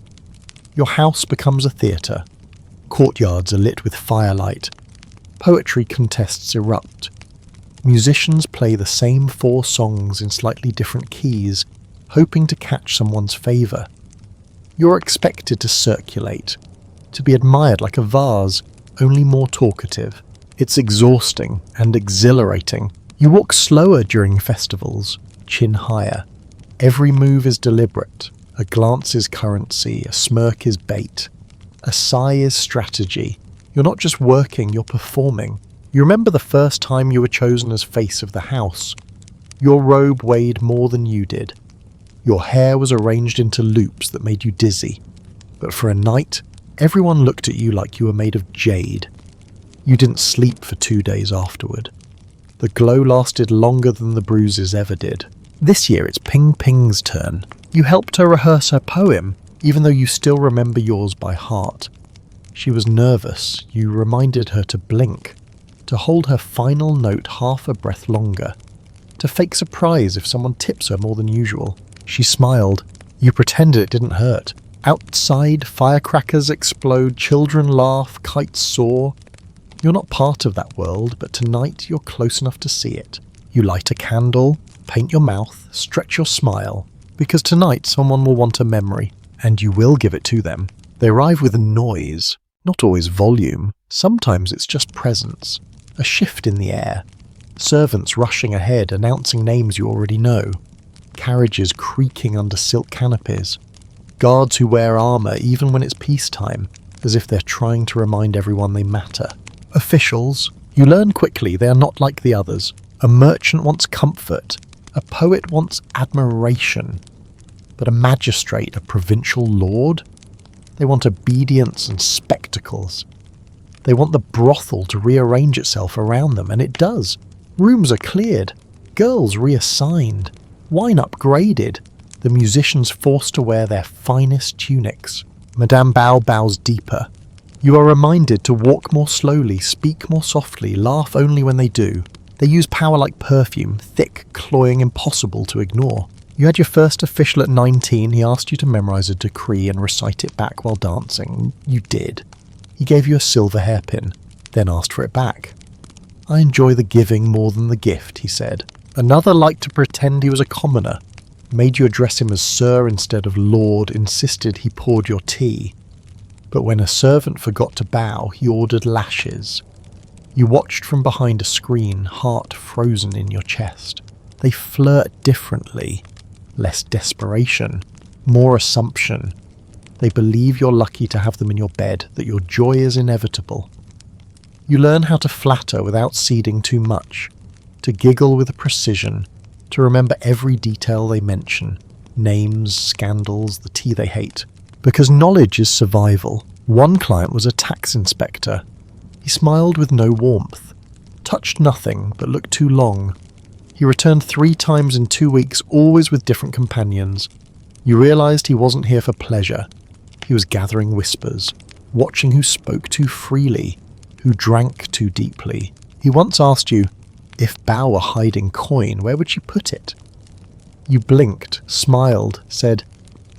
Your house becomes a theatre. Courtyards are lit with firelight. Poetry contests erupt. Musicians play the same 4 songs in slightly different keys, hoping to catch someone's favour. You're expected to circulate, to be admired like a vase, only more talkative. It's exhausting and exhilarating. You walk slower during festivals, chin higher. Every move is deliberate. A glance is currency, a smirk is bait. A sigh is strategy. You're not just working, you're performing. You remember the first time you were chosen as face of the house. Your robe weighed more than you did. Your hair was arranged into loops that made you dizzy. But for a night, everyone looked at you like you were made of jade. You didn't sleep for 2 days afterward. The glow lasted longer than the bruises ever did. This year it's Ping Ping's turn. You helped her rehearse her poem, even though you still remember yours by heart. She was nervous. You reminded her to blink, to hold her final note half a breath longer, to fake surprise if someone tips her more than usual. She smiled. You pretended it didn't hurt. Outside, firecrackers explode, children laugh, kites soar. You're not part of that world, but tonight you're close enough to see it. You light a candle, paint your mouth, stretch your smile, because tonight someone will want a memory, and you will give it to them. They arrive with noise, not always volume. Sometimes it's just presence, a shift in the air. Servants rushing ahead, announcing names you already know. Carriages creaking under silk canopies. Guards who wear armour even when it's peacetime, as if they're trying to remind everyone they matter. Officials. You learn quickly they are not like the others. A merchant wants comfort. A poet wants admiration. but a magistrate, a provincial lord? They want obedience and spectacles. They want the brothel to rearrange itself around them, and it does. Rooms are cleared, girls reassigned, wine upgraded, the musicians forced to wear their finest tunics. Madame Bao bows deeper. You are reminded to walk more slowly, speak more softly, laugh only when they do. They use power like perfume, thick, cloying, impossible to ignore. You had your first official at 19, he asked you to memorize a decree and recite it back while dancing. You did. He gave you a silver hairpin, then asked for it back. I enjoy the giving more than the gift, he said. Another liked to pretend he was a commoner, made you address him as sir instead of lord, insisted he poured your tea. But when a servant forgot to bow, he ordered lashes. You watched from behind a screen, heart frozen in your chest. They flirt differently. Less desperation, more assumption. They believe you're lucky to have them in your bed, that your joy is inevitable. You learn how to flatter without ceding too much, to giggle with precision, to remember every detail they mention, names, scandals, the tea they hate. Because knowledge is survival. One client was a tax inspector. He smiled with no warmth, touched nothing but looked too long. He returned 3 times in 2 weeks, always with different companions. You realized he wasn't here for pleasure. He was gathering whispers, watching who spoke too freely, who drank too deeply. He once asked you, if Bao were hiding coin, where would she put it? You blinked, smiled, said,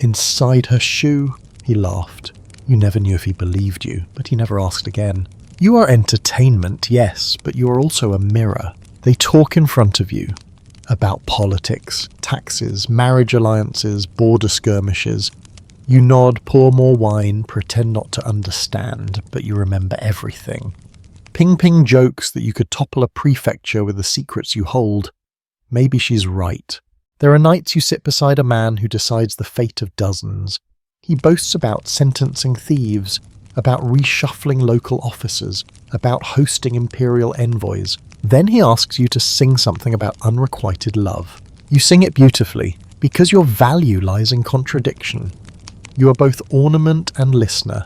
inside her shoe. He laughed. You never knew if he believed you, but he never asked again. You are entertainment, yes, but you are also a mirror. They talk in front of you about politics, taxes, marriage alliances, border skirmishes. You nod, pour more wine, pretend not to understand, but you remember everything. Ping-ping jokes that you could topple a prefecture with the secrets you hold. Maybe she's right. There are nights you sit beside a man who decides the fate of dozens. He boasts about sentencing thieves, about reshuffling local officers, about hosting imperial envoys. Then he asks you to sing something about unrequited love. You sing it beautifully, because your value lies in contradiction. You are both ornament and listener,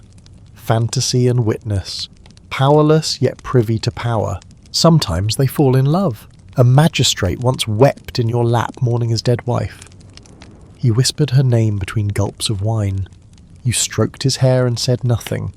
fantasy and witness, powerless yet privy to power. Sometimes they fall in love. A magistrate once wept in your lap mourning his dead wife. He whispered her name between gulps of wine. You stroked his hair and said nothing.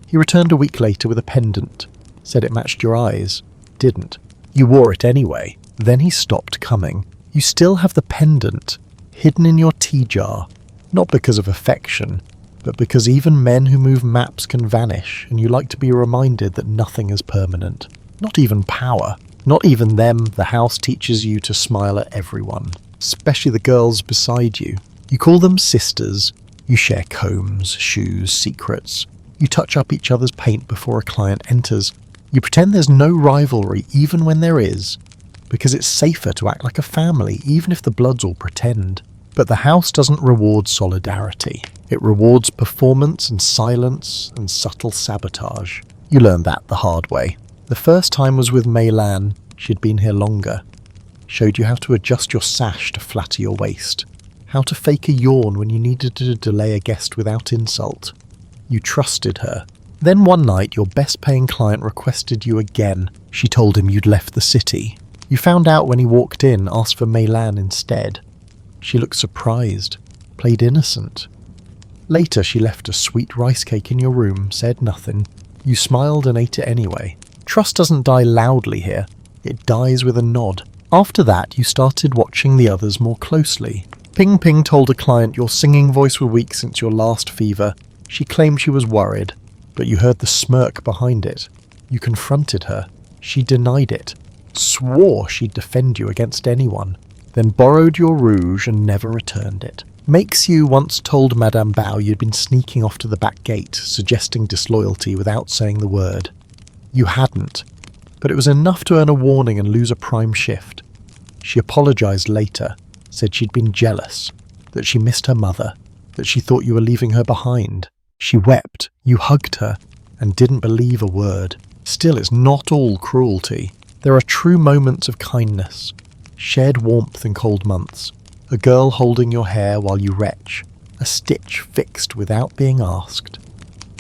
He returned a week later with a pendant, said it matched your eyes. Didn't. You wore it anyway. Then he stopped coming. You still have the pendant, hidden in your tea jar, not because of affection, but because even men who move maps can vanish, and you like to be reminded that nothing is permanent. Not even power. Not even them. The house teaches you to smile at everyone, especially the girls beside you. You call them sisters. You share combs, shoes, secrets. You touch up each other's paint before a client enters. You pretend there's no rivalry, even when there is, because it's safer to act like a family, even if the blood's all pretend. But the house doesn't reward solidarity. It rewards performance and silence and subtle sabotage. You learned that the hard way. The first time was with Mei Lan. She'd been here longer. Showed you how to adjust your sash to flatter your waist. How to fake a yawn when you needed to delay a guest without insult. You trusted her. Then one night, your best-paying client requested you again. She told him you'd left the city. You found out when he walked in, asked for Mei Lan instead. She looked surprised, played innocent. Later, she left a sweet rice cake in your room, said nothing. You smiled and ate it anyway. Trust doesn't die loudly here. It dies with a nod. After that, you started watching the others more closely. Ping Ping told a client your singing voice was weak since your last fever. She claimed she was worried, but you heard the smirk behind it. You confronted her. She denied it, swore she'd defend you against anyone, then borrowed your rouge and never returned it. Makes you once told Madame Bao you'd been sneaking off to the back gate, suggesting disloyalty without saying the word. You hadn't, but it was enough to earn a warning and lose a prime shift. She apologized later, said she'd been jealous, that she missed her mother, that she thought you were leaving her behind. She wept, you hugged her, and didn't believe a word. Still, it's not all cruelty. There are true moments of kindness, shared warmth in cold months, a girl holding your hair while you retch, a stitch fixed without being asked,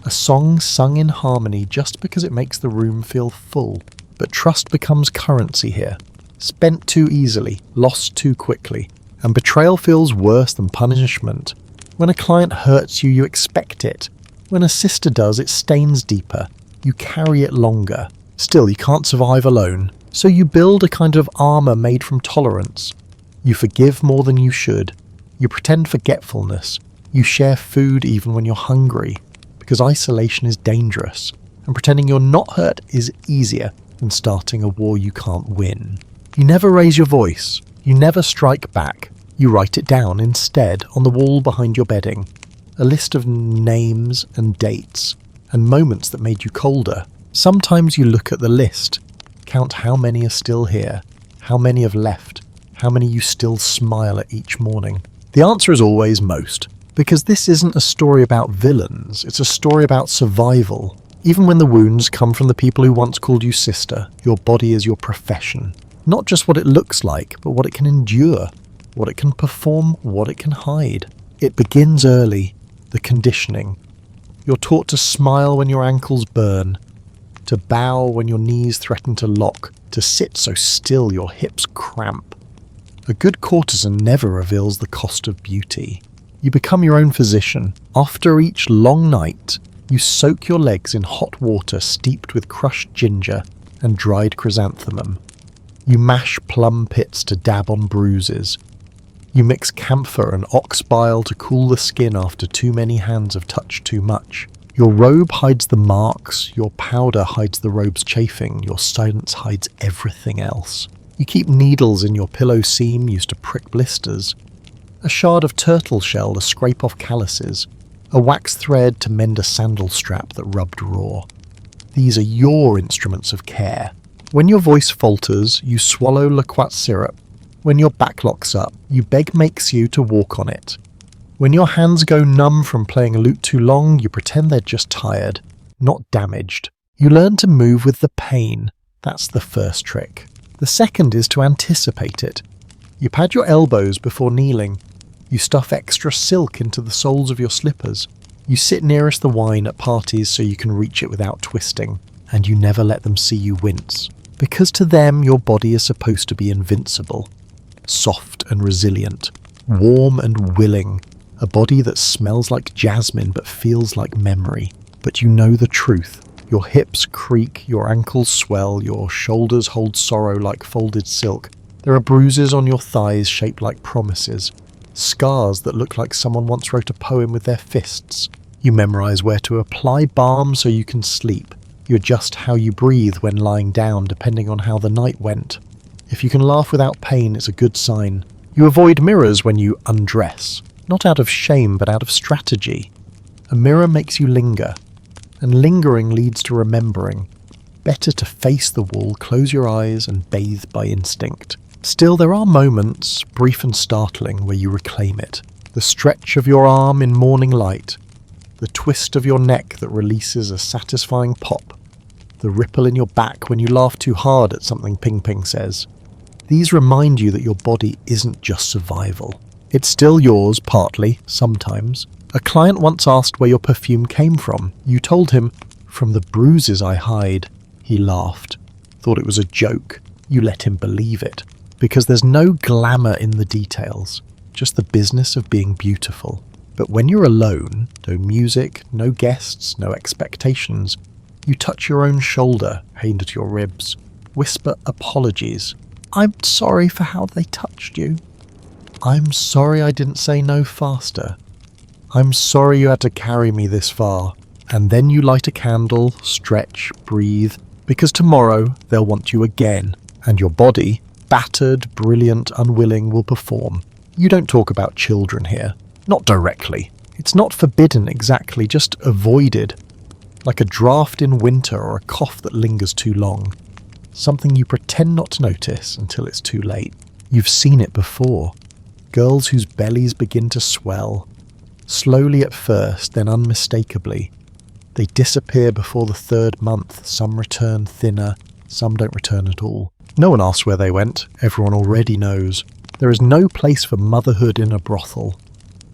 a song sung in harmony just because it makes the room feel full. But trust becomes currency here, spent too easily, lost too quickly, and betrayal feels worse than punishment. When a client hurts you, you expect it. When a sister does, it stains deeper. You carry it longer. Still, you can't survive alone, so you build a kind of armor made from tolerance. You forgive more than you should. You pretend forgetfulness. You share food even when you're hungry, because isolation is dangerous, and pretending you're not hurt is easier than starting a war you can't win. You never raise your voice. You never strike back. You write it down instead on the wall behind your bedding. A list of names and dates and moments that made you colder. Sometimes you look at the list, count how many are still here, how many have left, how many you still smile at each morning. The answer is always most, because this isn't a story about villains, it's a story about survival. Even when the wounds come from the people who once called you sister, your body is your profession. Not just what it looks like, but what it can endure, what it can perform, what it can hide. It begins early, the conditioning. You're taught to smile when your ankles burn, to bow when your knees threaten to lock, to sit so still your hips cramp. A good courtesan never reveals the cost of beauty. You become your own physician. After each long night, you soak your legs in hot water steeped with crushed ginger and dried chrysanthemum. You mash plum pits to dab on bruises. You mix camphor and ox bile to cool the skin after too many hands have touched too much. Your robe hides the marks, your powder hides the robe's chafing, your silence hides everything else. You keep needles in your pillow seam used to prick blisters, a shard of turtle shell to scrape off calluses, a wax thread to mend a sandal strap that rubbed raw. These are your instruments of care. When your voice falters, you swallow liquat syrup. When your back locks up, you beg makes you to walk on it. When your hands go numb from playing a lute too long, you pretend they're just tired, not damaged. You learn to move with the pain. That's the first trick. The second is to anticipate it. You pad your elbows before kneeling. You stuff extra silk into the soles of your slippers. You sit nearest the wine at parties so you can reach it without twisting. And you never let them see you wince. Because to them, your body is supposed to be invincible. Soft and resilient. Warm and willing. A body that smells like jasmine but feels like memory. But you know the truth. Your hips creak, your ankles swell, your shoulders hold sorrow like folded silk. There are bruises on your thighs shaped like promises. Scars that look like someone once wrote a poem with their fists. You memorize where to apply balm so you can sleep. You adjust how you breathe when lying down depending on how the night went. If you can laugh without pain, it's a good sign. You avoid mirrors when you undress. Not out of shame, but out of strategy. A mirror makes you linger, and lingering leads to remembering. Better to face the wall, close your eyes, and bathe by instinct. Still, there are moments, brief and startling, where you reclaim it. The stretch of your arm in morning light, the twist of your neck that releases a satisfying pop, the ripple in your back when you laugh too hard at something Ping Ping says. These remind you that your body isn't just survival. It's still yours, partly, sometimes. A client once asked where your perfume came from. You told him, "From the bruises I hide." He laughed, thought it was a joke. You let him believe it. Because there's no glamour in the details, just the business of being beautiful. But when you're alone, no music, no guests, no expectations, you touch your own shoulder, aimed at your ribs, whisper apologies. "I'm sorry for how they touched you. I'm sorry I didn't say no faster. I'm sorry you had to carry me this far." And then you light a candle, stretch, breathe, because tomorrow they'll want you again, and your body, battered, brilliant, unwilling, will perform. You don't talk about children here. Not directly. It's not forbidden exactly, just avoided. Like a draft in winter or a cough that lingers too long. Something you pretend not to notice until it's too late. You've seen it before. Girls whose bellies begin to swell. Slowly at first, then unmistakably. They disappear before the third month. Some return thinner, some don't return at all. No one asks where they went. Everyone already knows. There is no place for motherhood in a brothel.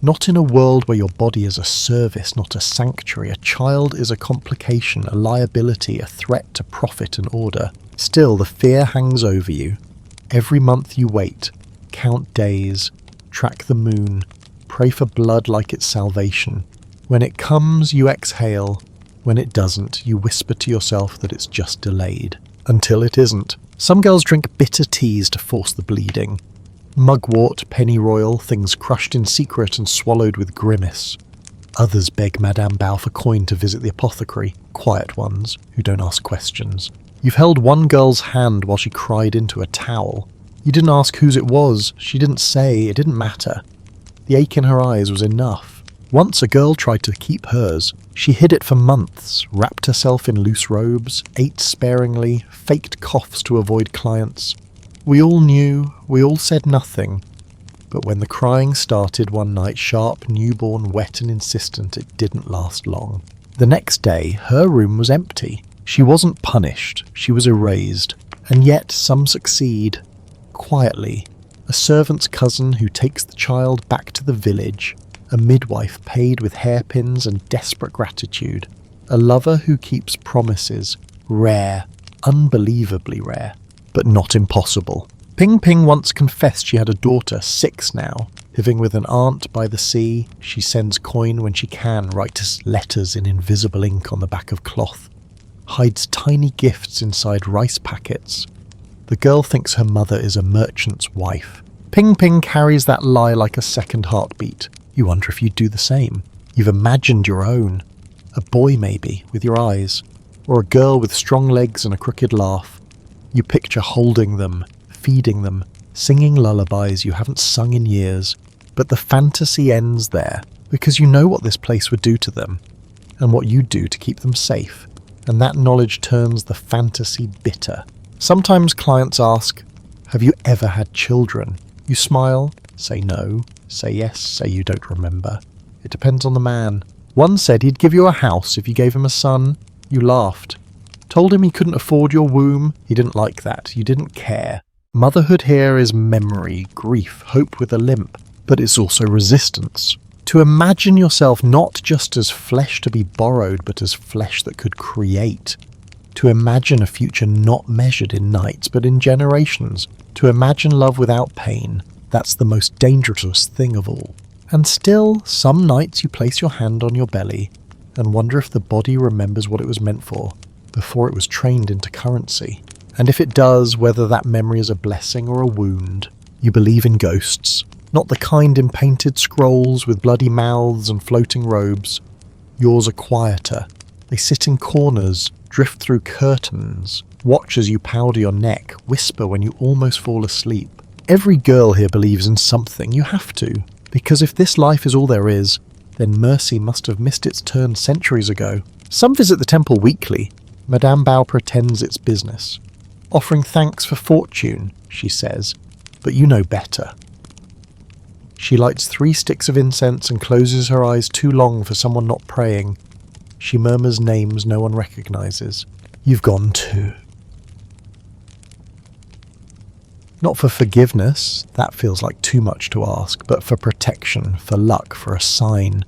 Not in a world where your body is a service, not a sanctuary. A child is a complication, a liability, a threat to profit and order. Still, the fear hangs over you. Every month you wait, count days, track the moon, pray for blood like it's salvation. When it comes, you exhale. When it doesn't, you whisper to yourself that it's just delayed. Until it isn't. Some girls drink bitter teas to force the bleeding. Mugwort, pennyroyal, things crushed in secret and swallowed with grimace. Others beg Madame Bao for coin to visit the apothecary, quiet ones, who don't ask questions. You've held one girl's hand while she cried into a towel. You didn't ask whose it was, she didn't say, it didn't matter. The ache in her eyes was enough. Once a girl tried to keep hers. She hid it for months, wrapped herself in loose robes, ate sparingly, faked coughs to avoid clients. We all knew, we all said nothing. But when the crying started one night, sharp, newborn, wet and insistent, it didn't last long. The next day, her room was empty. She wasn't punished, she was erased. And yet some succeed. Quietly. A servant's cousin who takes the child back to the village. A midwife paid with hairpins and desperate gratitude. A lover who keeps promises. Rare. Unbelievably rare. But not impossible. Ping Ping once confessed she had a daughter, 6 now. Living with an aunt by the sea, she sends coin when she can, writes letters in invisible ink on the back of cloth. Hides tiny gifts inside rice packets. The girl thinks her mother is a merchant's wife. Ping Ping carries that lie like a second heartbeat. You wonder if you'd do the same. You've imagined your own. A boy maybe, with your eyes. Or a girl with strong legs and a crooked laugh. You picture holding them, feeding them, singing lullabies you haven't sung in years. But the fantasy ends there, because you know what this place would do to them, and what you'd do to keep them safe. And that knowledge turns the fantasy bitter. Sometimes clients ask, have you ever had children? You smile, say no, say yes, say you don't remember. It depends on the man. One said he'd give you a house if you gave him a son. You laughed. Told him he couldn't afford your womb. He didn't like that. You didn't care. Motherhood here is memory, grief, hope with a limp. But it's also resistance. To imagine yourself not just as flesh to be borrowed, but as flesh that could create. To imagine a future not measured in nights, but in generations. To imagine love without pain. That's the most dangerous thing of all. And still, some nights you place your hand on your belly and wonder if the body remembers what it was meant for before it was trained into currency. And if it does, whether that memory is a blessing or a wound. You believe in ghosts. Not the kind in painted scrolls with bloody mouths and floating robes. Yours are quieter. They sit in corners, drift through curtains, watch as you powder your neck, whisper when you almost fall asleep. Every girl here believes in something. You have to. Because if this life is all there is, then mercy must have missed its turn centuries ago. Some visit the temple weekly. Madame Bao pretends it's business. Offering thanks for fortune, she says, but you know better. She lights 3 sticks of incense and closes her eyes too long for someone not praying. She murmurs names no one recognizes. You've gone too. Not for forgiveness, that feels like too much to ask, but for protection, for luck, for a sign.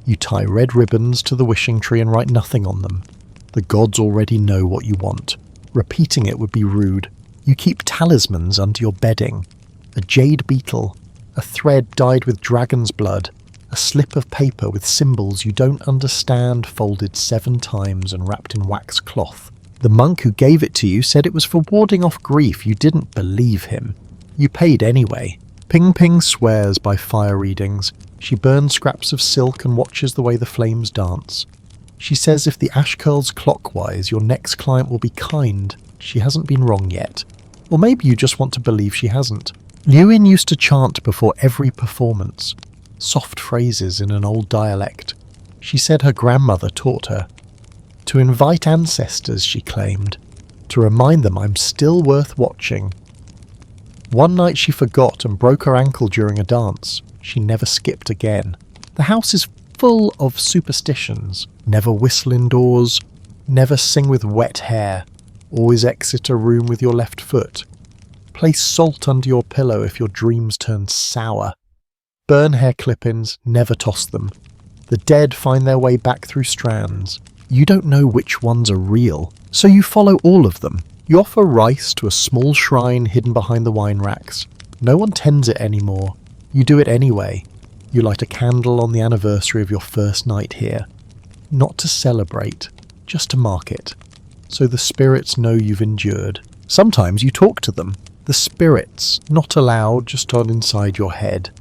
You tie red ribbons to the wishing tree and write nothing on them. The gods already know what you want. Repeating it would be rude. You keep talismans under your bedding. A jade beetle, a thread dyed with dragon's blood, a slip of paper with symbols you don't understand folded 7 times and wrapped in wax cloth. The monk who gave it to you said it was for warding off grief. You didn't believe him. You paid anyway. Ping Ping swears by fire readings. She burns scraps of silk and watches the way the flames dance. She says if the ash curls clockwise, your next client will be kind. She hasn't been wrong yet. Or maybe you just want to believe she hasn't. Lewin used to chant before every performance. Soft phrases in an old dialect. She said her grandmother taught her. To invite ancestors, she claimed. To remind them I'm still worth watching. One night she forgot and broke her ankle during a dance. She never skipped again. The house is full of superstitions. Never whistle indoors. Never sing with wet hair. Always exit a room with your left foot. Place salt under your pillow if your dreams turn sour. Burn hair clip-ins, never toss them. The dead find their way back through strands. You don't know which ones are real, so you follow all of them. You offer rice to a small shrine hidden behind the wine racks. No one tends it anymore. You do it anyway. You light a candle on the anniversary of your first night here. Not to celebrate, just to mark it. So the spirits know you've endured. Sometimes you talk to them. The spirits, not aloud, just on inside your head.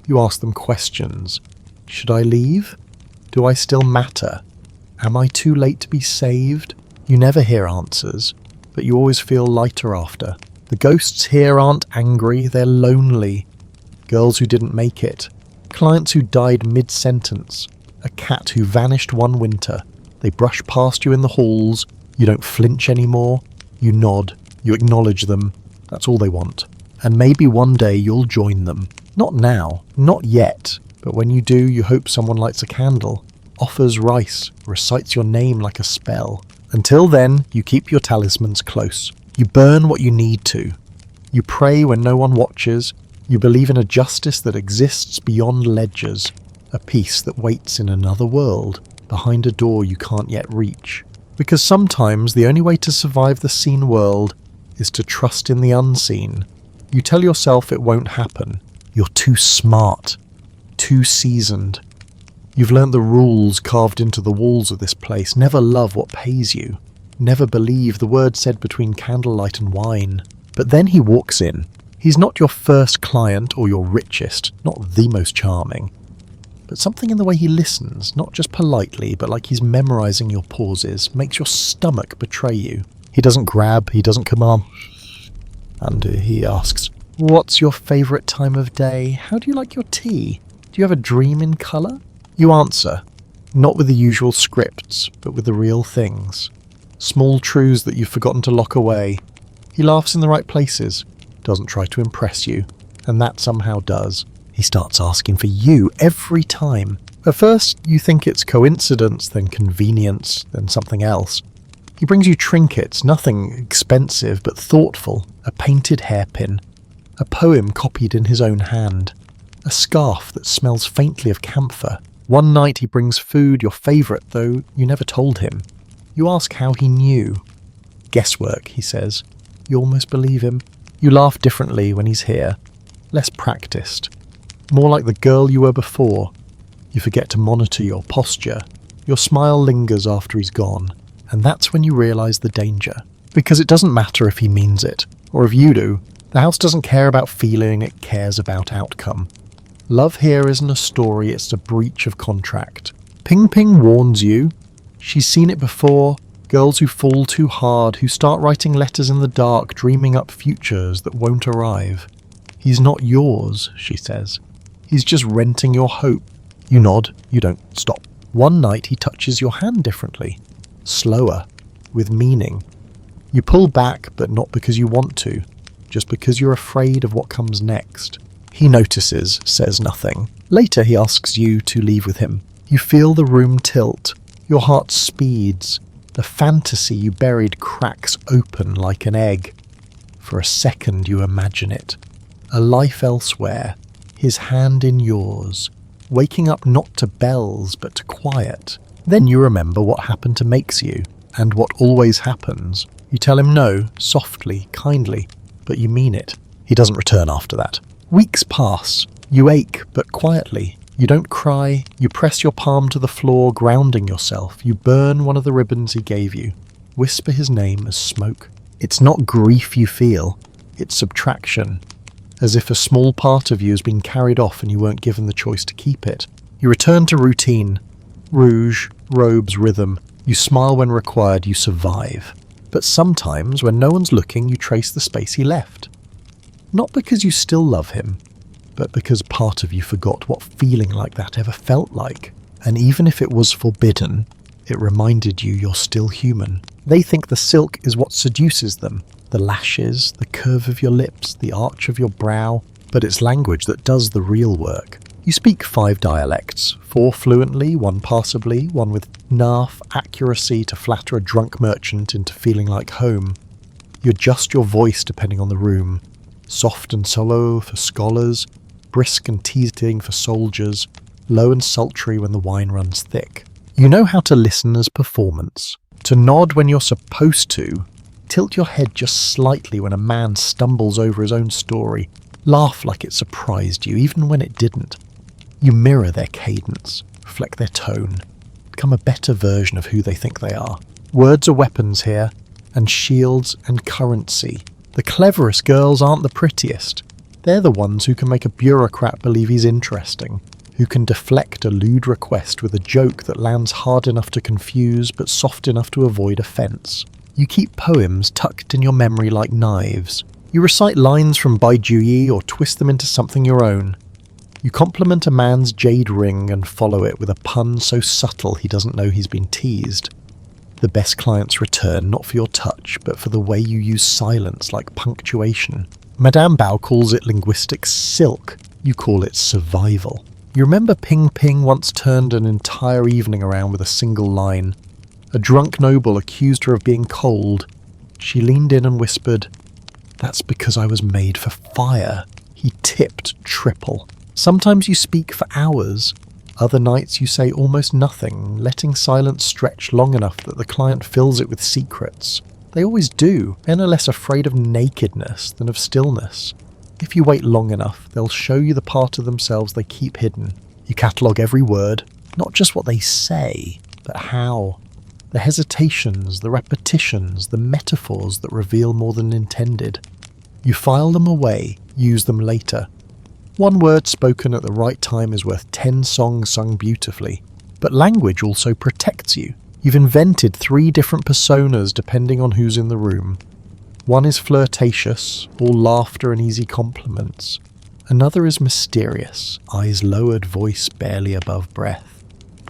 You ask them questions. Should I leave? Do I still matter? Am I too late to be saved? You never hear answers, but you always feel lighter after. The ghosts here aren't angry, they're lonely. Girls who didn't make it. Clients who died mid-sentence. A cat who vanished one winter. They brush past you in the halls. You don't flinch anymore. You nod. You acknowledge them. That's all they want. And maybe one day you'll join them. Not now. Not yet. But when you do, you hope someone lights a candle, offers rice, recites your name like a spell. Until then, you keep your talismans close. You burn what you need to. You pray when no one watches. You believe in a justice that exists beyond ledgers. A peace that waits in another world, behind a door you can't yet reach. Because sometimes the only way to survive the seen world is to trust in the unseen. You tell yourself it won't happen. You're too smart. Too seasoned. You've learnt the rules carved into the walls of this place. Never love what pays you. Never believe the word said between candlelight and wine. But then he walks in. He's not your first client or your richest, not the most charming. But something in the way he listens, not just politely, but like he's memorizing your pauses, makes your stomach betray you. He doesn't grab, he doesn't command. And he asks, "What's your favourite time of day? How do you like your tea? Do you have a dream in colour?" You answer, not with the usual scripts, but with the real things. Small truths that you've forgotten to lock away. He laughs in the right places, doesn't try to impress you, and that somehow does. He starts asking for you every time. At first, you think it's coincidence, then convenience, then something else. He brings you trinkets, nothing expensive but thoughtful, a painted hairpin, a poem copied in his own hand, a scarf that smells faintly of camphor. One night he brings food, your favourite, though you never told him. You ask how he knew. Guesswork, he says. You almost believe him. You laugh differently when he's here, less practiced, more like the girl you were before. You forget to monitor your posture. Your smile lingers after he's gone, and that's when you realise the danger. Because it doesn't matter if he means it, or if you do. The house doesn't care about feeling, it cares about outcome. Love here isn't a story, it's a breach of contract. Ping Ping warns you. She's seen it before. Girls who fall too hard, who start writing letters in the dark, dreaming up futures that won't arrive. He's not yours, she says. He's just renting your hope. You nod, you don't stop. One night he touches your hand differently. Slower, with meaning. You pull back, but not because you want to, just because you're afraid of what comes next. He notices, says nothing. Later he asks you to leave with him. You feel the room tilt. Your heart speeds. The fantasy you buried cracks open like an egg. For a second you imagine it. A life elsewhere. His hand in yours. Waking up not to bells, but to quiet. Then you remember what happened to Makes You, and what always happens. You tell him no, softly, kindly, but you mean it. He doesn't return after that. Weeks pass. You ache, but quietly. You don't cry. You press your palm to the floor, grounding yourself. You burn one of the ribbons he gave you. Whisper his name as smoke. It's not grief you feel. It's subtraction. As if a small part of you has been carried off and you weren't given the choice to keep it. You return to routine. Rouge, robes, rhythm. You smile when required, you survive. But sometimes, when no one's looking, you trace the space he left. Not because you still love him, but because part of you forgot what feeling like that ever felt like. And even if it was forbidden, it reminded you you're still human. They think the silk is what seduces them. The lashes, the curve of your lips, the arch of your brow. But it's language that does the real work. You speak 5 dialects, 4 fluently, 1 passably, 1 with enough accuracy to flatter a drunk merchant into feeling like home. You adjust your voice depending on the room. Soft and slow for scholars, brisk and teasing for soldiers, low and sultry when the wine runs thick. You know how to listen as performance, to nod when you're supposed to, tilt your head just slightly when a man stumbles over his own story, laugh like it surprised you even when it didn't. You mirror their cadence, reflect their tone, become a better version of who they think they are. Words are weapons here, and shields and currency. The cleverest girls aren't the prettiest. They're the ones who can make a bureaucrat believe he's interesting, who can deflect a lewd request with a joke that lands hard enough to confuse but soft enough to avoid offence. You keep poems tucked in your memory like knives. You recite lines from Bai Juyi or twist them into something your own. You compliment a man's jade ring and follow it with a pun so subtle he doesn't know he's been teased. The best clients return not for your touch, but for the way you use silence like punctuation. Madame Bao calls it linguistic silk. You call it survival. You remember Ping Ping once turned an entire evening around with a single line. A drunk noble accused her of being cold. She leaned in and whispered, "That's because I was made for fire." He tipped triple. Sometimes you speak for hours. Other nights you say almost nothing, letting silence stretch long enough that the client fills it with secrets. They always do. Men are less afraid of nakedness than of stillness. If you wait long enough, they'll show you the part of themselves they keep hidden. You catalogue every word, not just what they say, but how. The hesitations, the repetitions, the metaphors that reveal more than intended. You file them away, use them later. One word spoken at the right time is worth 10 songs sung beautifully. But language also protects you. You've invented 3 different personas depending on who's in the room. One is flirtatious, all laughter and easy compliments. Another is mysterious, eyes lowered, voice barely above breath.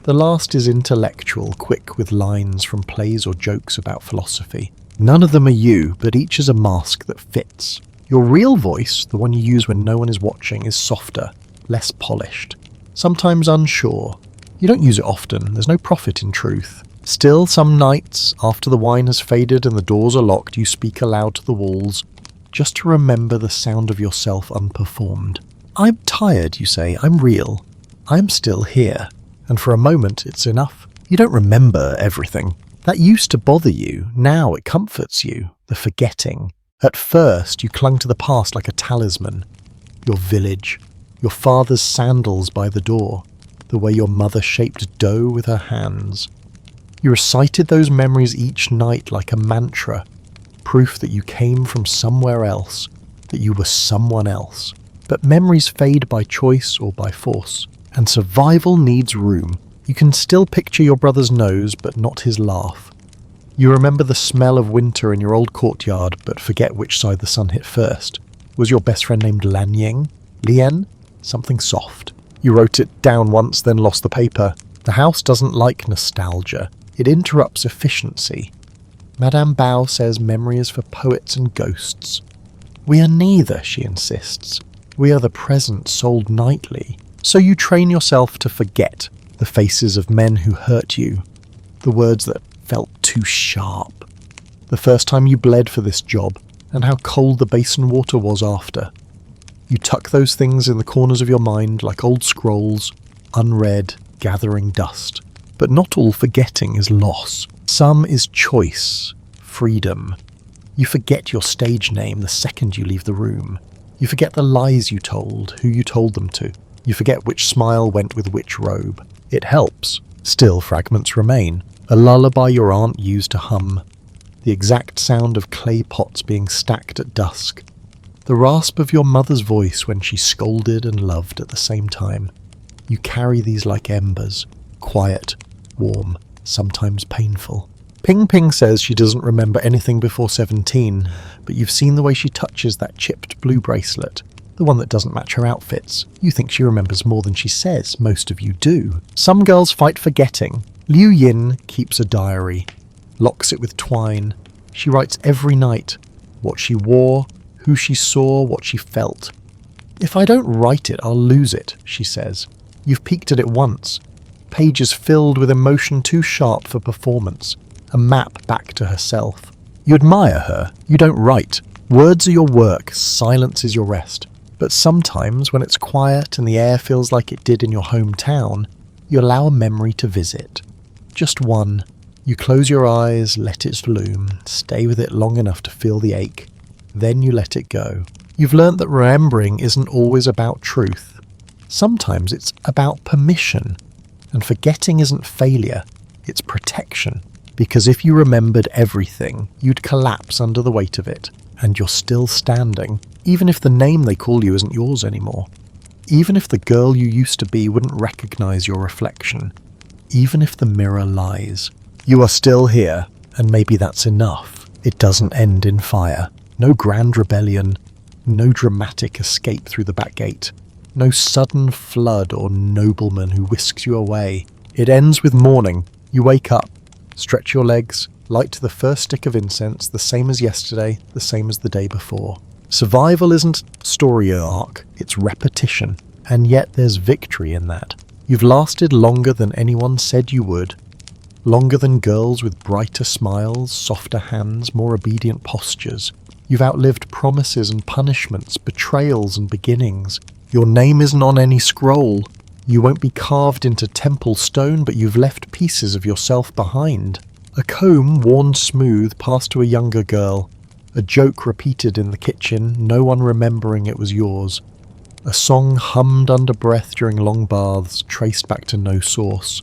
The last is intellectual, quick with lines from plays or jokes about philosophy. None of them are you, but each is a mask that fits. Your real voice, the one you use when no one is watching, is softer, less polished, sometimes unsure. You don't use it often, there's no profit in truth. Still, some nights, after the wine has faded and the doors are locked, you speak aloud to the walls, just to remember the sound of yourself unperformed. "I'm tired," you say, "I'm real. I'm still here." And for a moment, it's enough. You don't remember everything. That used to bother you, now it comforts you, the forgetting. At first, you clung to the past like a talisman. Your village, your father's sandals by the door, the way your mother shaped dough with her hands. You recited those memories each night like a mantra, proof that you came from somewhere else, that you were someone else. But memories fade by choice or by force, and survival needs room. You can still picture your brother's nose, but not his laugh. You remember the smell of winter in your old courtyard, but forget which side the sun hit first. Was your best friend named Lan Ying? Lien? Something soft. You wrote it down once, then lost the paper. The house doesn't like nostalgia. It interrupts efficiency. Madame Bao says memory is for poets and ghosts. We are neither, she insists. We are the present sold nightly. So you train yourself to forget the faces of men who hurt you, the words that felt too sharp, the first time you bled for this job, and how cold the basin water was after. You tuck those things in the corners of your mind like old scrolls, unread, gathering dust. But not all forgetting is loss. Some is choice, freedom. You forget your stage name the second you leave the room. You forget the lies you told, who you told them to. You forget which smile went with which robe. It helps. Still, fragments remain. A lullaby your aunt used to hum. The exact sound of clay pots being stacked at dusk. The rasp of your mother's voice when she scolded and loved at the same time. You carry these like embers, quiet, warm, sometimes painful. Ping Ping says she doesn't remember anything before 17, but you've seen the way she touches that chipped blue bracelet, the one that doesn't match her outfits. You think she remembers more than she says, most of you do. Some girls fight forgetting. Liu Yin keeps a diary, locks it with twine. She writes every night what she wore, who she saw, what she felt. If I don't write it, I'll lose it, she says. You've peeked at it once. Pages filled with emotion too sharp for performance. A map back to herself. You admire her. You don't write. Words are your work, silence is your rest. But sometimes, when it's quiet and the air feels like it did in your hometown, you allow a memory to visit. Just one. You close your eyes, let it loom, stay with it long enough to feel the ache. Then you let it go. You've learnt that remembering isn't always about truth. Sometimes it's about permission. And forgetting isn't failure, it's protection. Because if you remembered everything, you'd collapse under the weight of it. And you're still standing, even if the name they call you isn't yours anymore. Even if the girl you used to be wouldn't recognize your reflection. Even if the mirror lies. You are still here, and maybe that's enough. It doesn't end in fire. No grand rebellion. No dramatic escape through the back gate. No sudden flood or nobleman who whisks you away. It ends with morning. You wake up, stretch your legs, light the first stick of incense, the same as yesterday, the same as the day before. Survival isn't story arc, it's repetition. And yet there's victory in that. You've lasted longer than anyone said you would. Longer than girls with brighter smiles, softer hands, more obedient postures. You've outlived promises and punishments, betrayals and beginnings. Your name isn't on any scroll. You won't be carved into temple stone, but you've left pieces of yourself behind. A comb worn smooth passed to a younger girl. A joke repeated in the kitchen, no one remembering it was yours. A song hummed under breath during long baths, traced back to no source.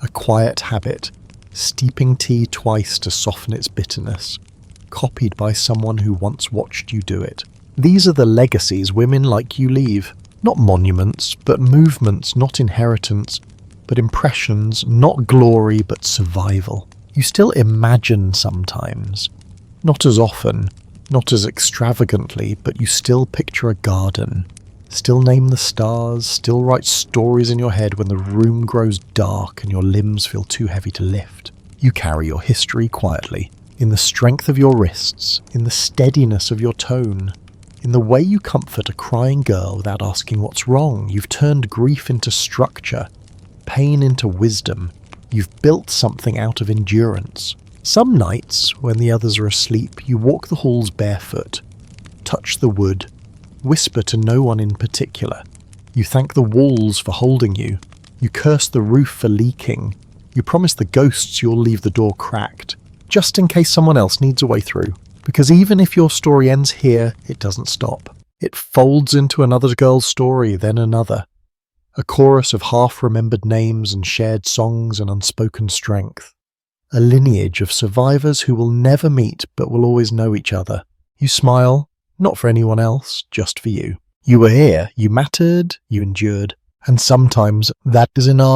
A quiet habit, steeping tea twice to soften its bitterness, copied by someone who once watched you do it. These are the legacies women like you leave. Not monuments, but movements, not inheritance, but impressions, not glory, but survival. You still imagine sometimes. Not as often, not as extravagantly, but you still picture a garden. Still name the stars, still write stories in your head when the room grows dark and your limbs feel too heavy to lift. You carry your history quietly, in the strength of your wrists, in the steadiness of your tone. In the way you comfort a crying girl without asking what's wrong. You've turned grief into structure, pain into wisdom. You've built something out of endurance. Some nights, when the others are asleep, you walk the halls barefoot, touch the wood, whisper to no one in particular. You thank the walls for holding you. You curse the roof for leaking. You promise the ghosts you'll leave the door cracked, just in case someone else needs a way through. Because even if your story ends here, it doesn't stop. It folds into another girl's story, then another. A chorus of half-remembered names and shared songs and unspoken strength. A lineage of survivors who will never meet but will always know each other. You smile, not for anyone else, just for you. You were here, you mattered, you endured. And sometimes that is enough.